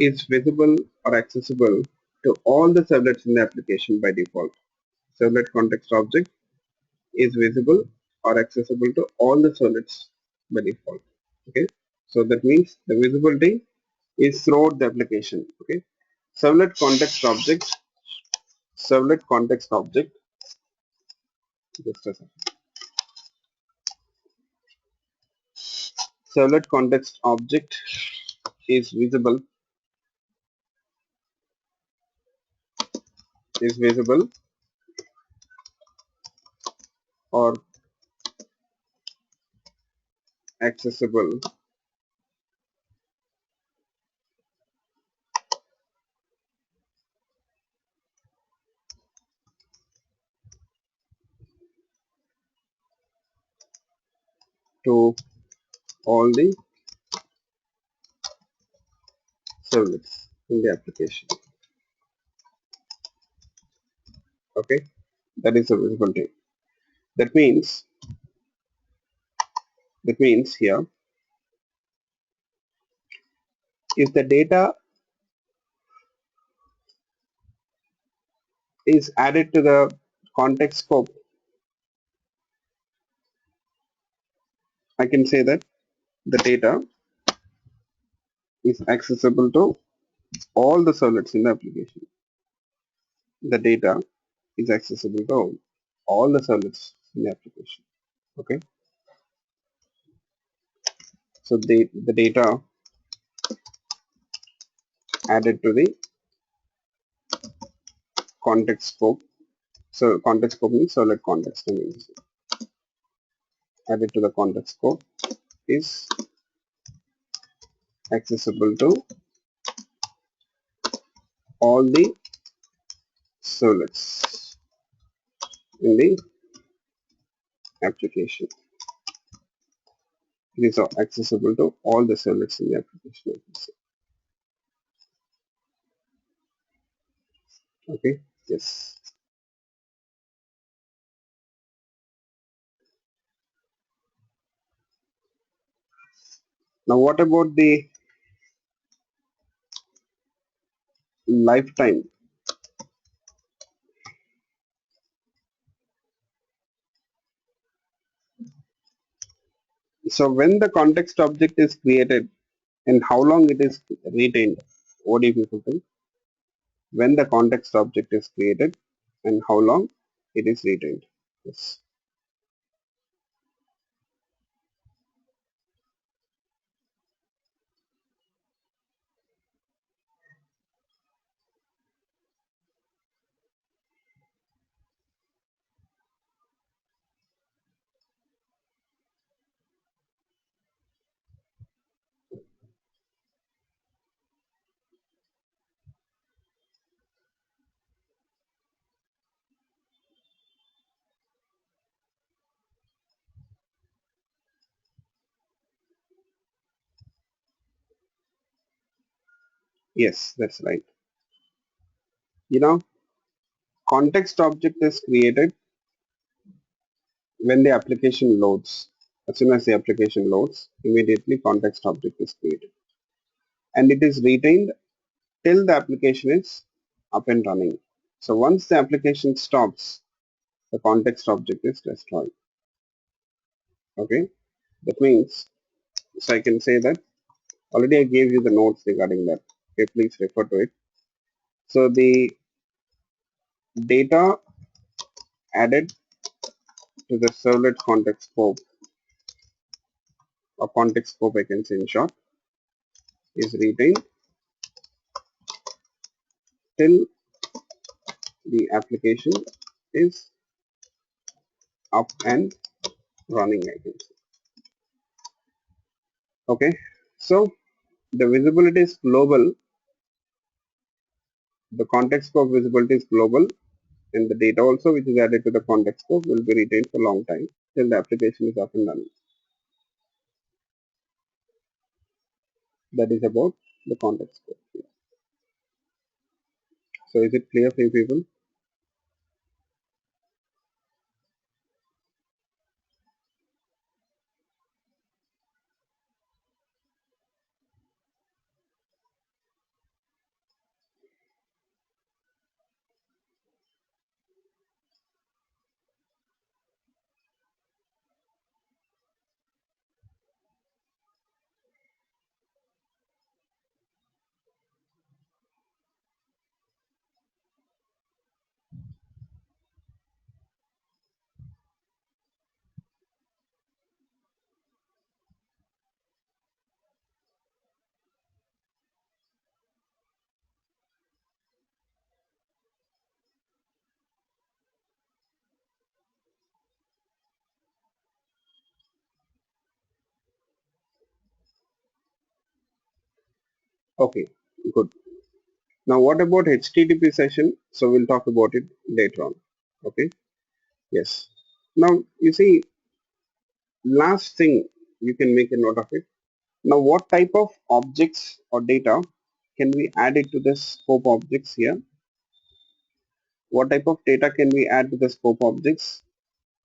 is visible or accessible to all the servlets in the application by default. Servlet context object is visible or accessible to all the servlets by default. Okay, so that means the visibility is throughout the application. Okay, servlet context object, servlet context object, just a second. Servlet context object is visible or accessible to all the servlets in the application. Okay, that is the visibility. That means here, if the data is added to the context scope, I can say that the data is accessible to all the servlets in the application. The data is accessible to all the servlets in the application. Okay, so the data added to the context scope. So context scope means servlet context. I mean, added to the context scope is accessible to all the servlets in the application. It is accessible to all the servlets in the application. Okay, yes. Now, what about the lifetime? So, when the context object is created and how long it is retained? What do you people think? When the context object is created and how long it is retained? Yes. Yes, that's right. You know, context object is created when the application loads. As soon as the application loads, immediately context object is created. And it is retained till the application is up and running. So once the application stops, the context object is destroyed. Okay, that means, so I can say that already I gave you the notes regarding that. Okay, please refer to it. So the data added to the servlet context scope, or context scope I can say in short, is retained till the application is up and running, I can say. Okay, so the visibility is global. The context scope visibility is global, and the data also which is added to the context scope will be retained for a long time till the application is up and running. That is about the context scope. So is it clear for you people? Okay, good. Now what about HTTP session? So we'll talk about it later on. Okay, yes. Now you see, last thing you can make a note of it. Now what type of objects or data can we add it to the scope objects here? What type of data can we add to the scope objects?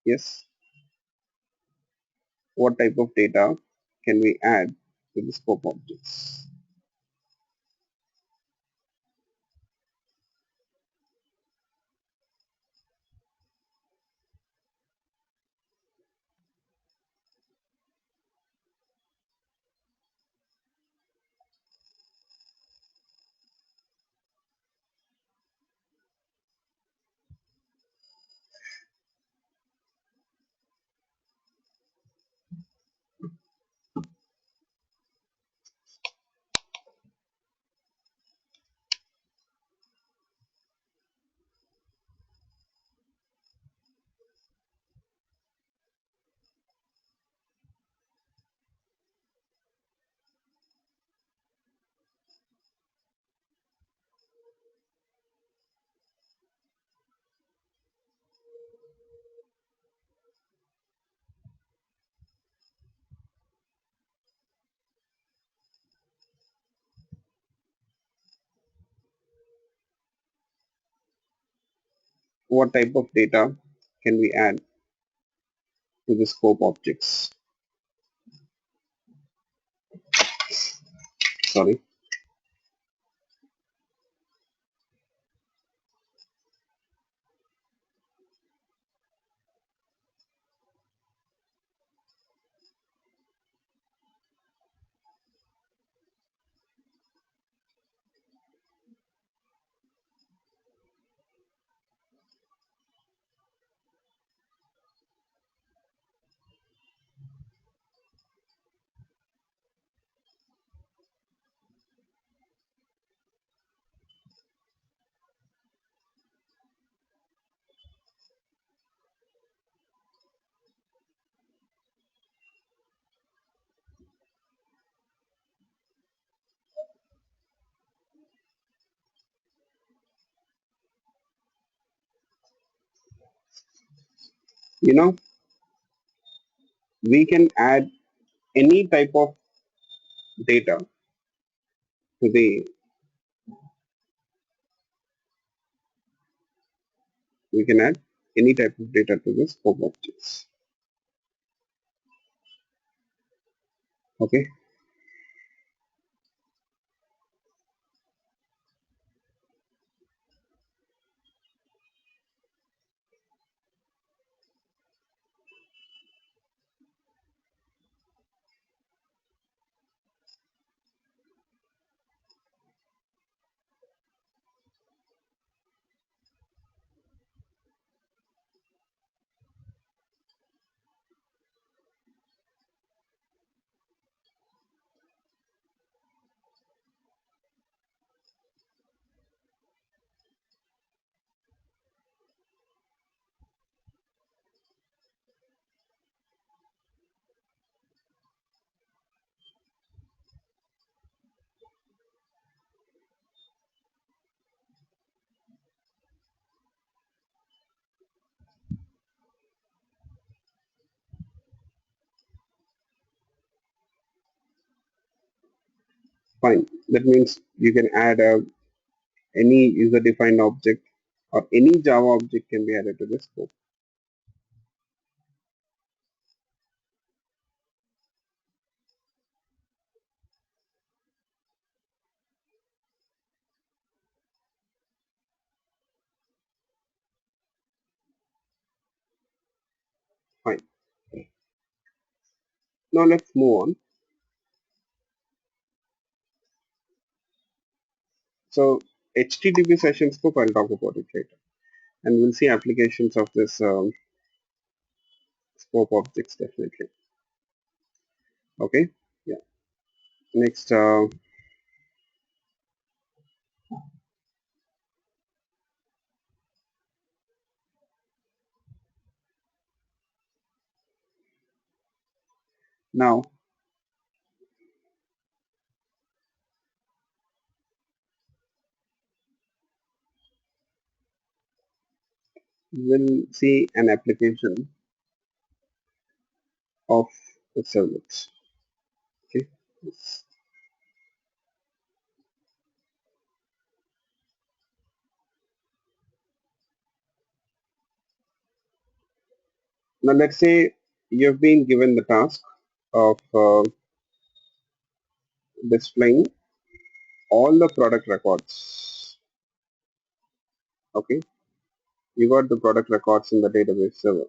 Yes. What type of data can we add to the scope objects? What type of data can we add to the scope objects? Sorry. You know, we can add any type of data to the, we can add any type of data to the scope objects. Okay. Fine. That means you can add any user-defined object or any Java object can be added to the scope. Fine. Now let's move on. So HTTP session scope, I'll talk about it later, and we'll see applications of this scope objects definitely. Okay. Yeah. Next, now we'll see an application of the servlets. Okay. Yes. Now let's say you've been given the task of displaying all the product records. Okay, you got the product records in the database server,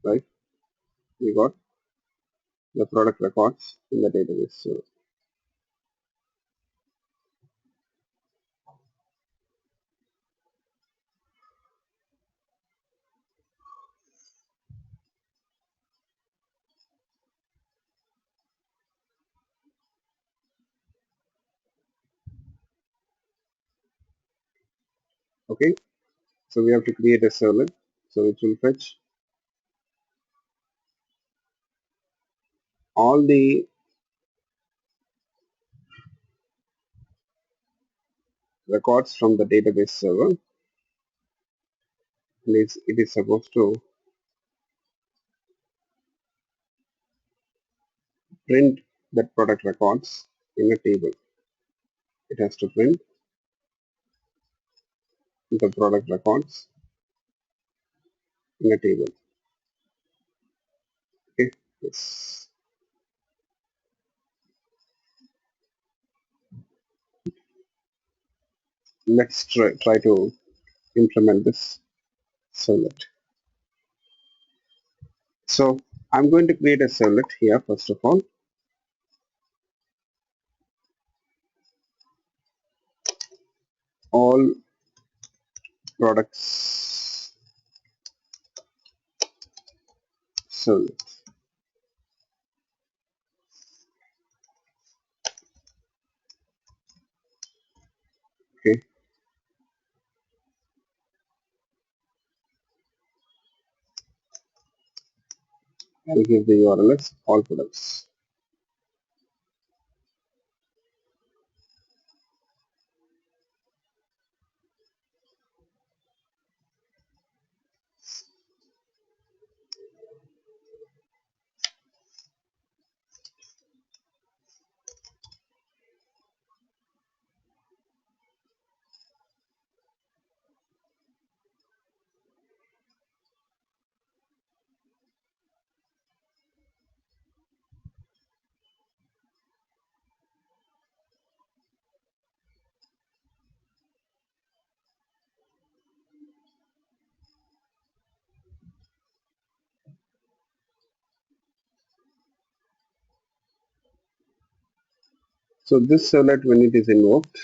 right? You got the product records in the database server. Okay, so we have to create a servlet, so it will fetch all the records from the database server, and it is supposed to print that product records in a table. It has to print the product records in a table. Okay, yes. Let's try to implement this servlet. So I'm going to create a servlet here first of all. All products servlet. Okay, I'll give the URL as all products. So this servlet, when it is invoked,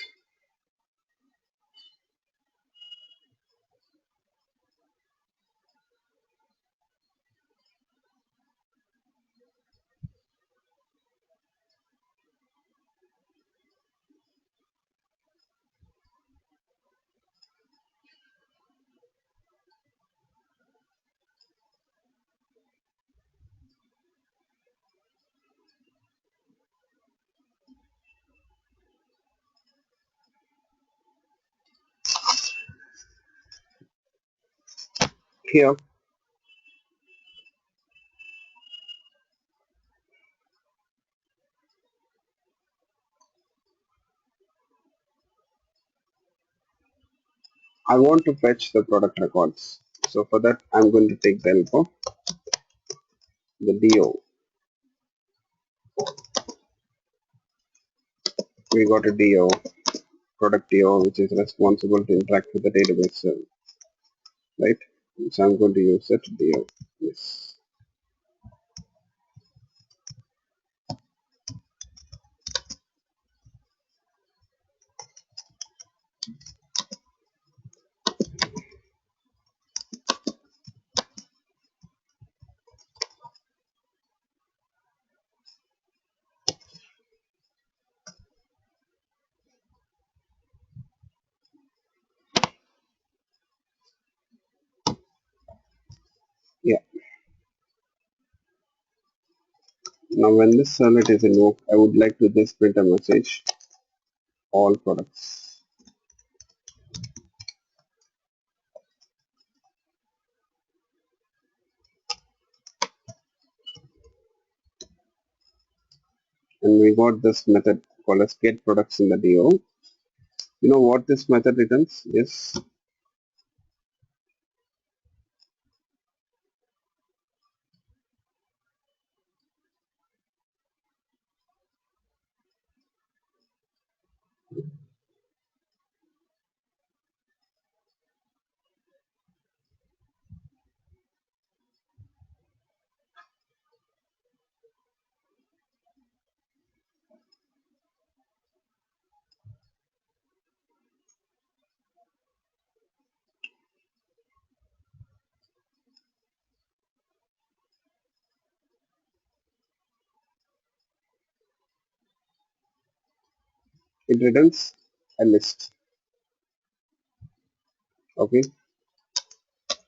here I want to fetch the product records. So for that, I'm going to take the help of the DO. We got a DO, product DO, which is responsible to interact with the database server, right? So I'm going to use that DO. Yes. Yeah. Now when this servlet is invoked, I would like to just print a message, all products. And we got this method called as get products in the DO. You know what this method returns? Yes. It returns a list. Okay.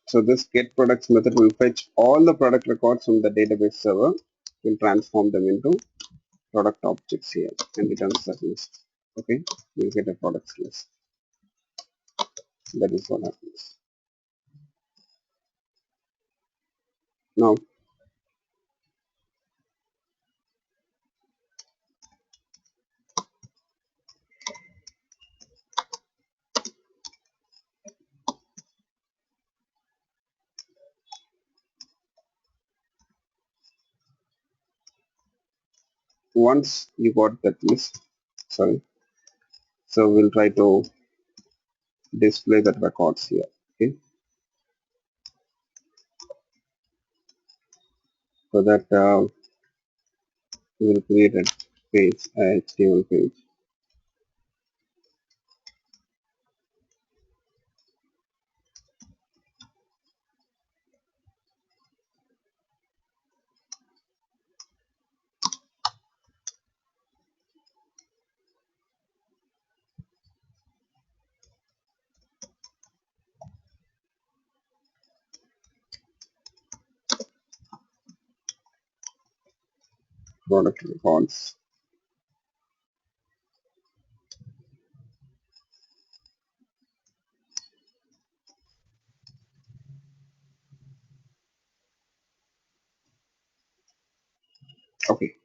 So this get products method will fetch all the product records from the database server, will transform them into product objects here and returns that list. Okay, you'll get a products list. That is what happens. Now, once you got that list, sorry, so we'll try to display that records here. Okay, so that we will create a page, a HTML page. Product records. Okay,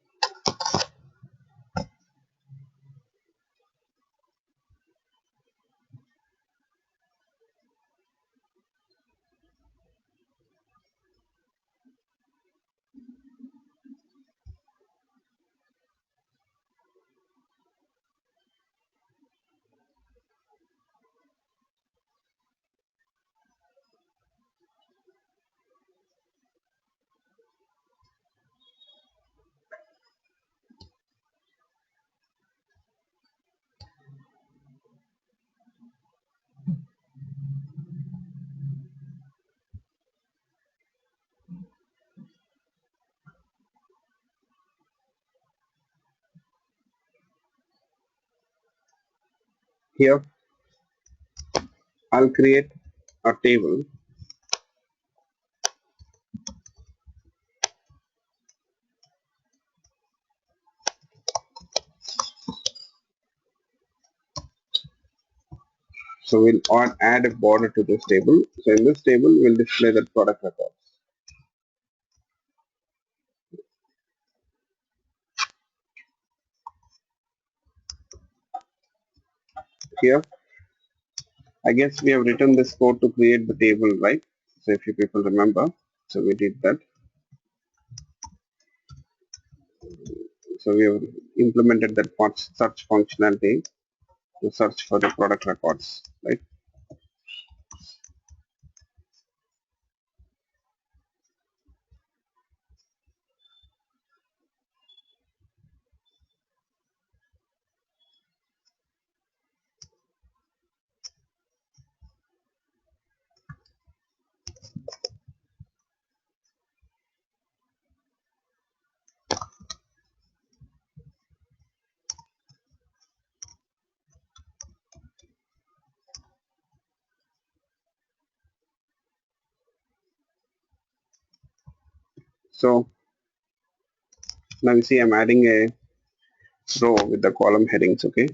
here I'll create a table. So we'll add a border to this table. So in this table, we'll display the product record. Here, I guess we have written this code to create the table, right? So if you people remember, so we did that. So we have implemented that search functionality to search for the product records, right? So now you see I'm adding a row with the column headings, okay?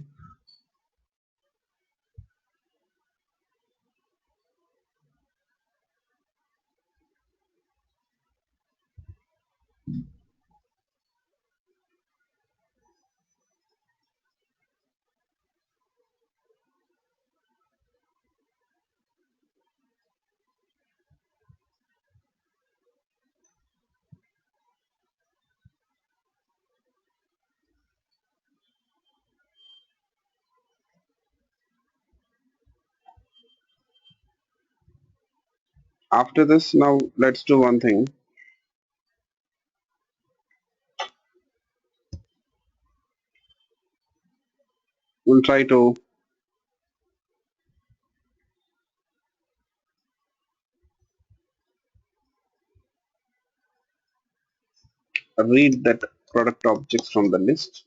After this, now let's do one thing. We'll try to read that product objects from the list.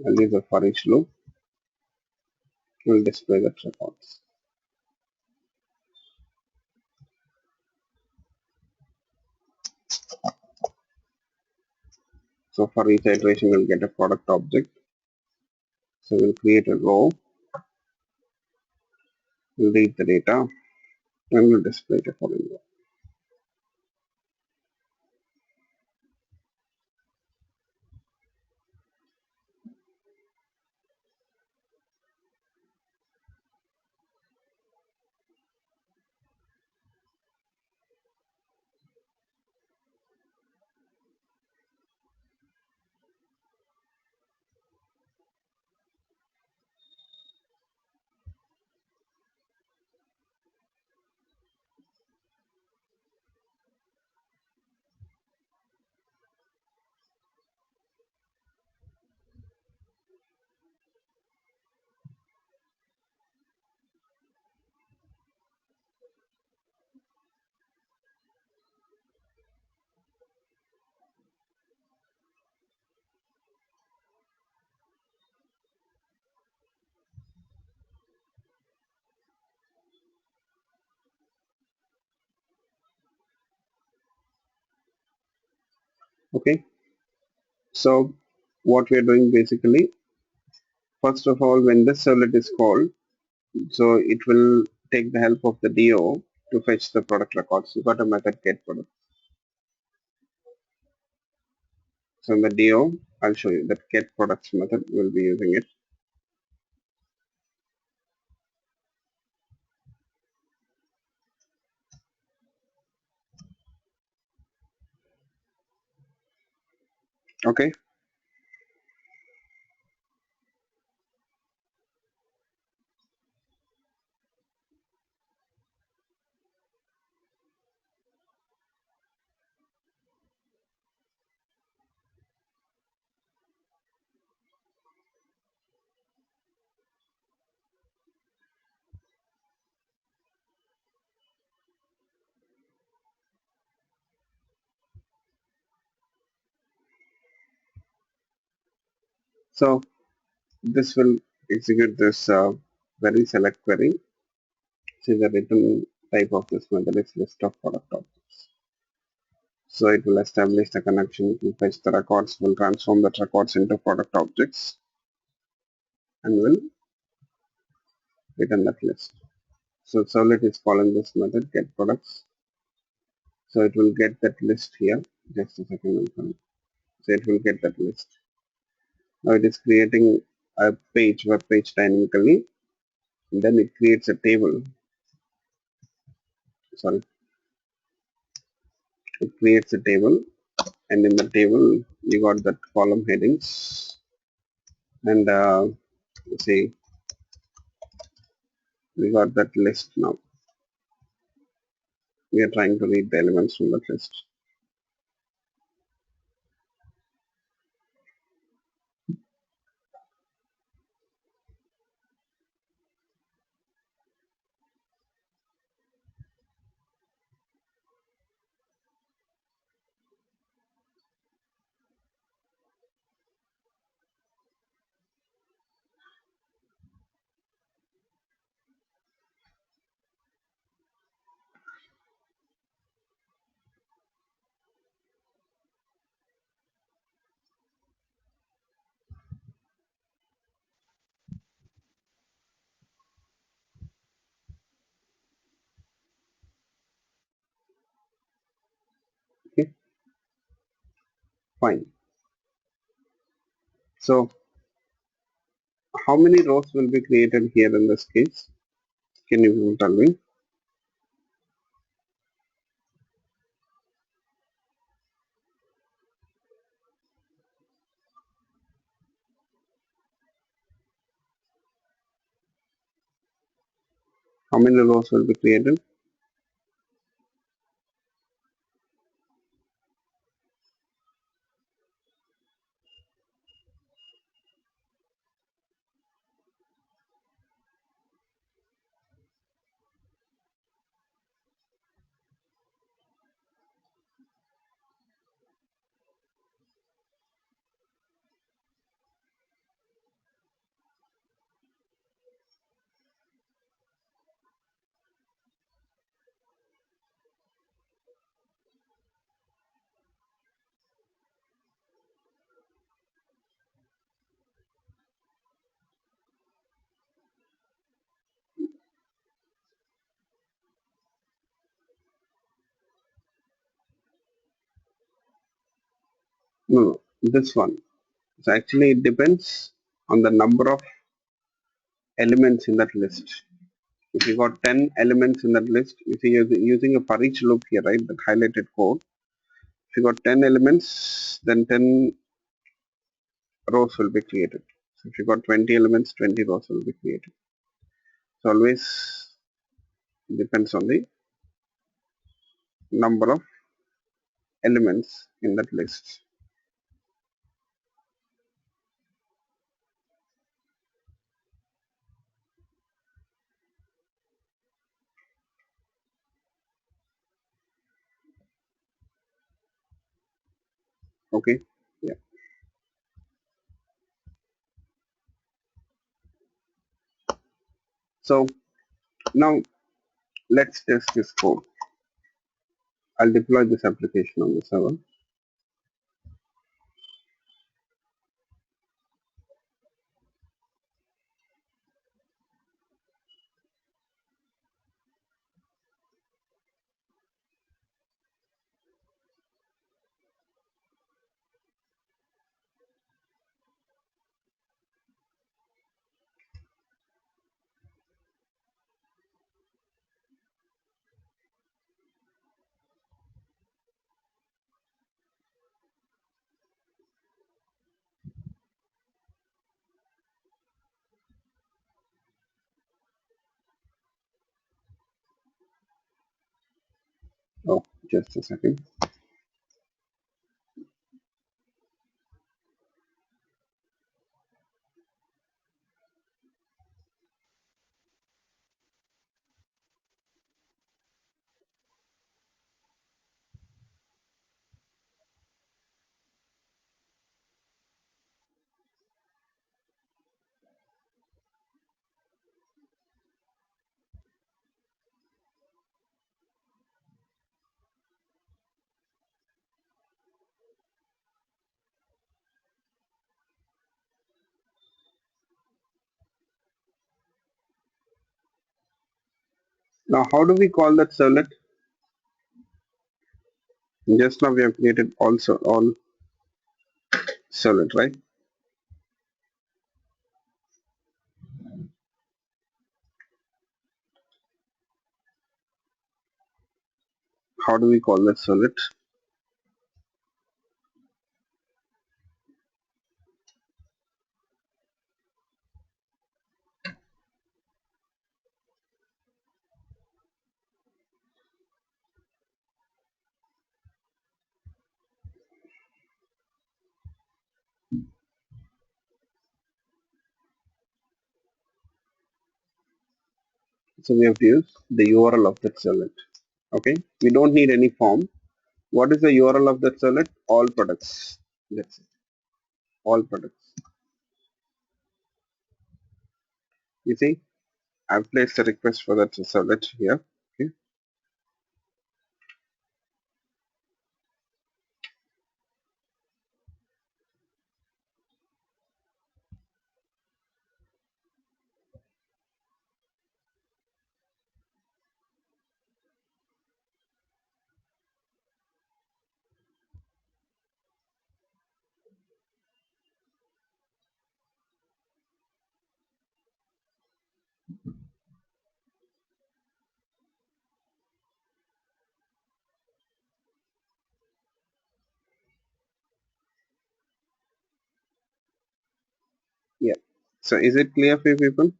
I'll use a for each loop. We'll display the records. So for each iteration, we'll get a product object. So we'll create a row. We'll read the data and we'll display it accordingly. Okay. So what we are doing basically, first of all, when this servlet is called, so it will take the help of the DO to fetch the product records. You got a method get product. So in the DO, I'll show you that get products method. We'll be using it. Okay. So this will execute this very select query. See the return type of this method is list of product objects. So it will establish the connection, it will fetch the records, will transform the records into product objects and will return that list. So servlet is calling this method get products. So it will get that list here. Just a second. So it will get that list. Now it is creating a web page dynamically and then it creates a table. Sorry, it creates a table, and in the table you got that column headings, and see, we got that list now. We are trying to read the elements from that list. Okay, fine. So how many rows will be created here in this case? Can you tell me? How many rows will be created? No, no, this one. So actually it depends on the number of elements in that list. If you got 10 elements in that list, if you're using a for each loop here, right, the highlighted code, if you got 10 elements, then 10 rows will be created. So if you got 20 elements, 20 rows will be created. So always depends on the number of elements in that list. Okay. Yeah. So now let's test this code. I'll deploy this application on the server. Oh, just a second. Now, how do we call that servlet? Just now we have created also all servlet, right? how do we call that solid? So we have to use the URL of that solid. Okay, we don't need any form. What is the URL of that solid? All products. That's it. All products. You see, I've placed a request for that solid here. Okay. Yeah. So is it clear for you people?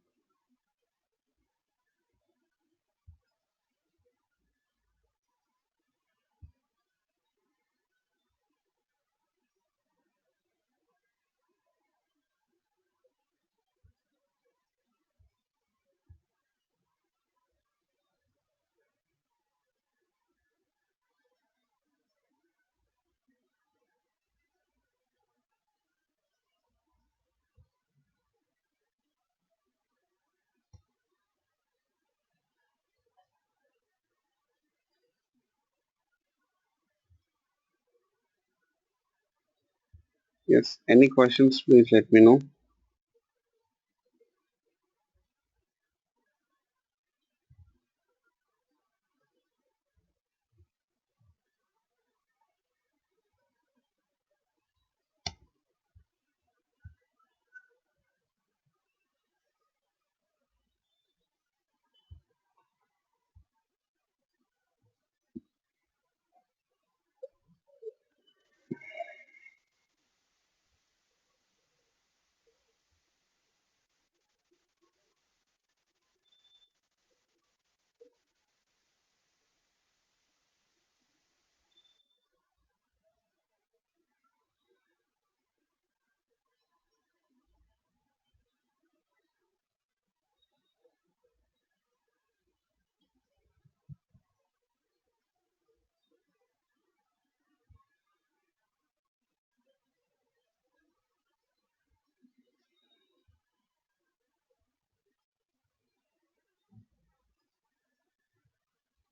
Yes. Any questions? Please let me know.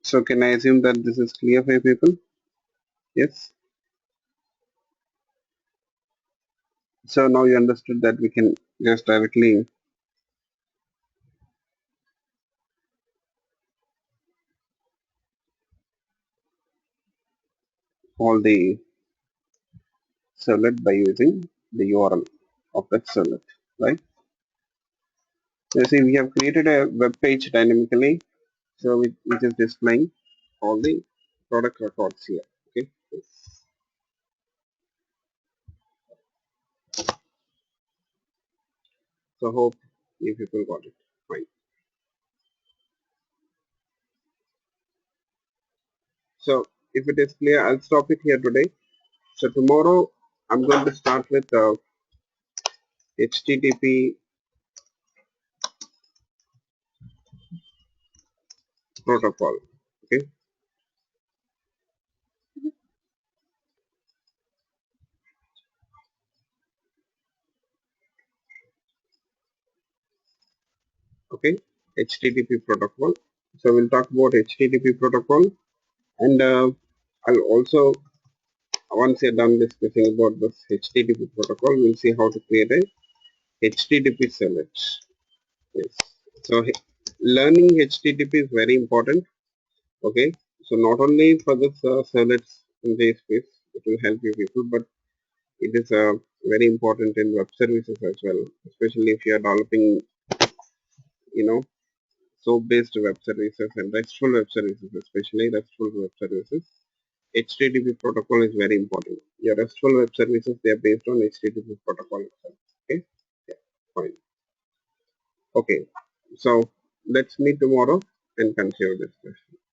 So can I assume that this is clear for you people? Yes. So now you understood that we can just directly call the solid by using the URL of that solid, right? So you see, we have created a web page dynamically, so which is displaying all the product records here. Okay. So hope you people got it. Fine. So if it is clear, I'll stop it here today. So tomorrow I'm going to start with HTTP protocol. Okay. Okay. HTTP protocol. So we'll talk about HTTP protocol, and I'll also, once you're done discussing about this HTTP protocol, we'll see how to create a HTTP servlet. Yes. So learning HTTP is very important. Okay. So not only for this servlets in JSpace, it will help you people, but it is very important in web services as well, especially if you are developing, you know, SOAP based web services and RESTful web services, especially RESTful web services. HTTP protocol is very important. Your RESTful web services, they are based on HTTP protocol itself. Okay, yeah, fine. Okay, so let's meet tomorrow and continue this discussion.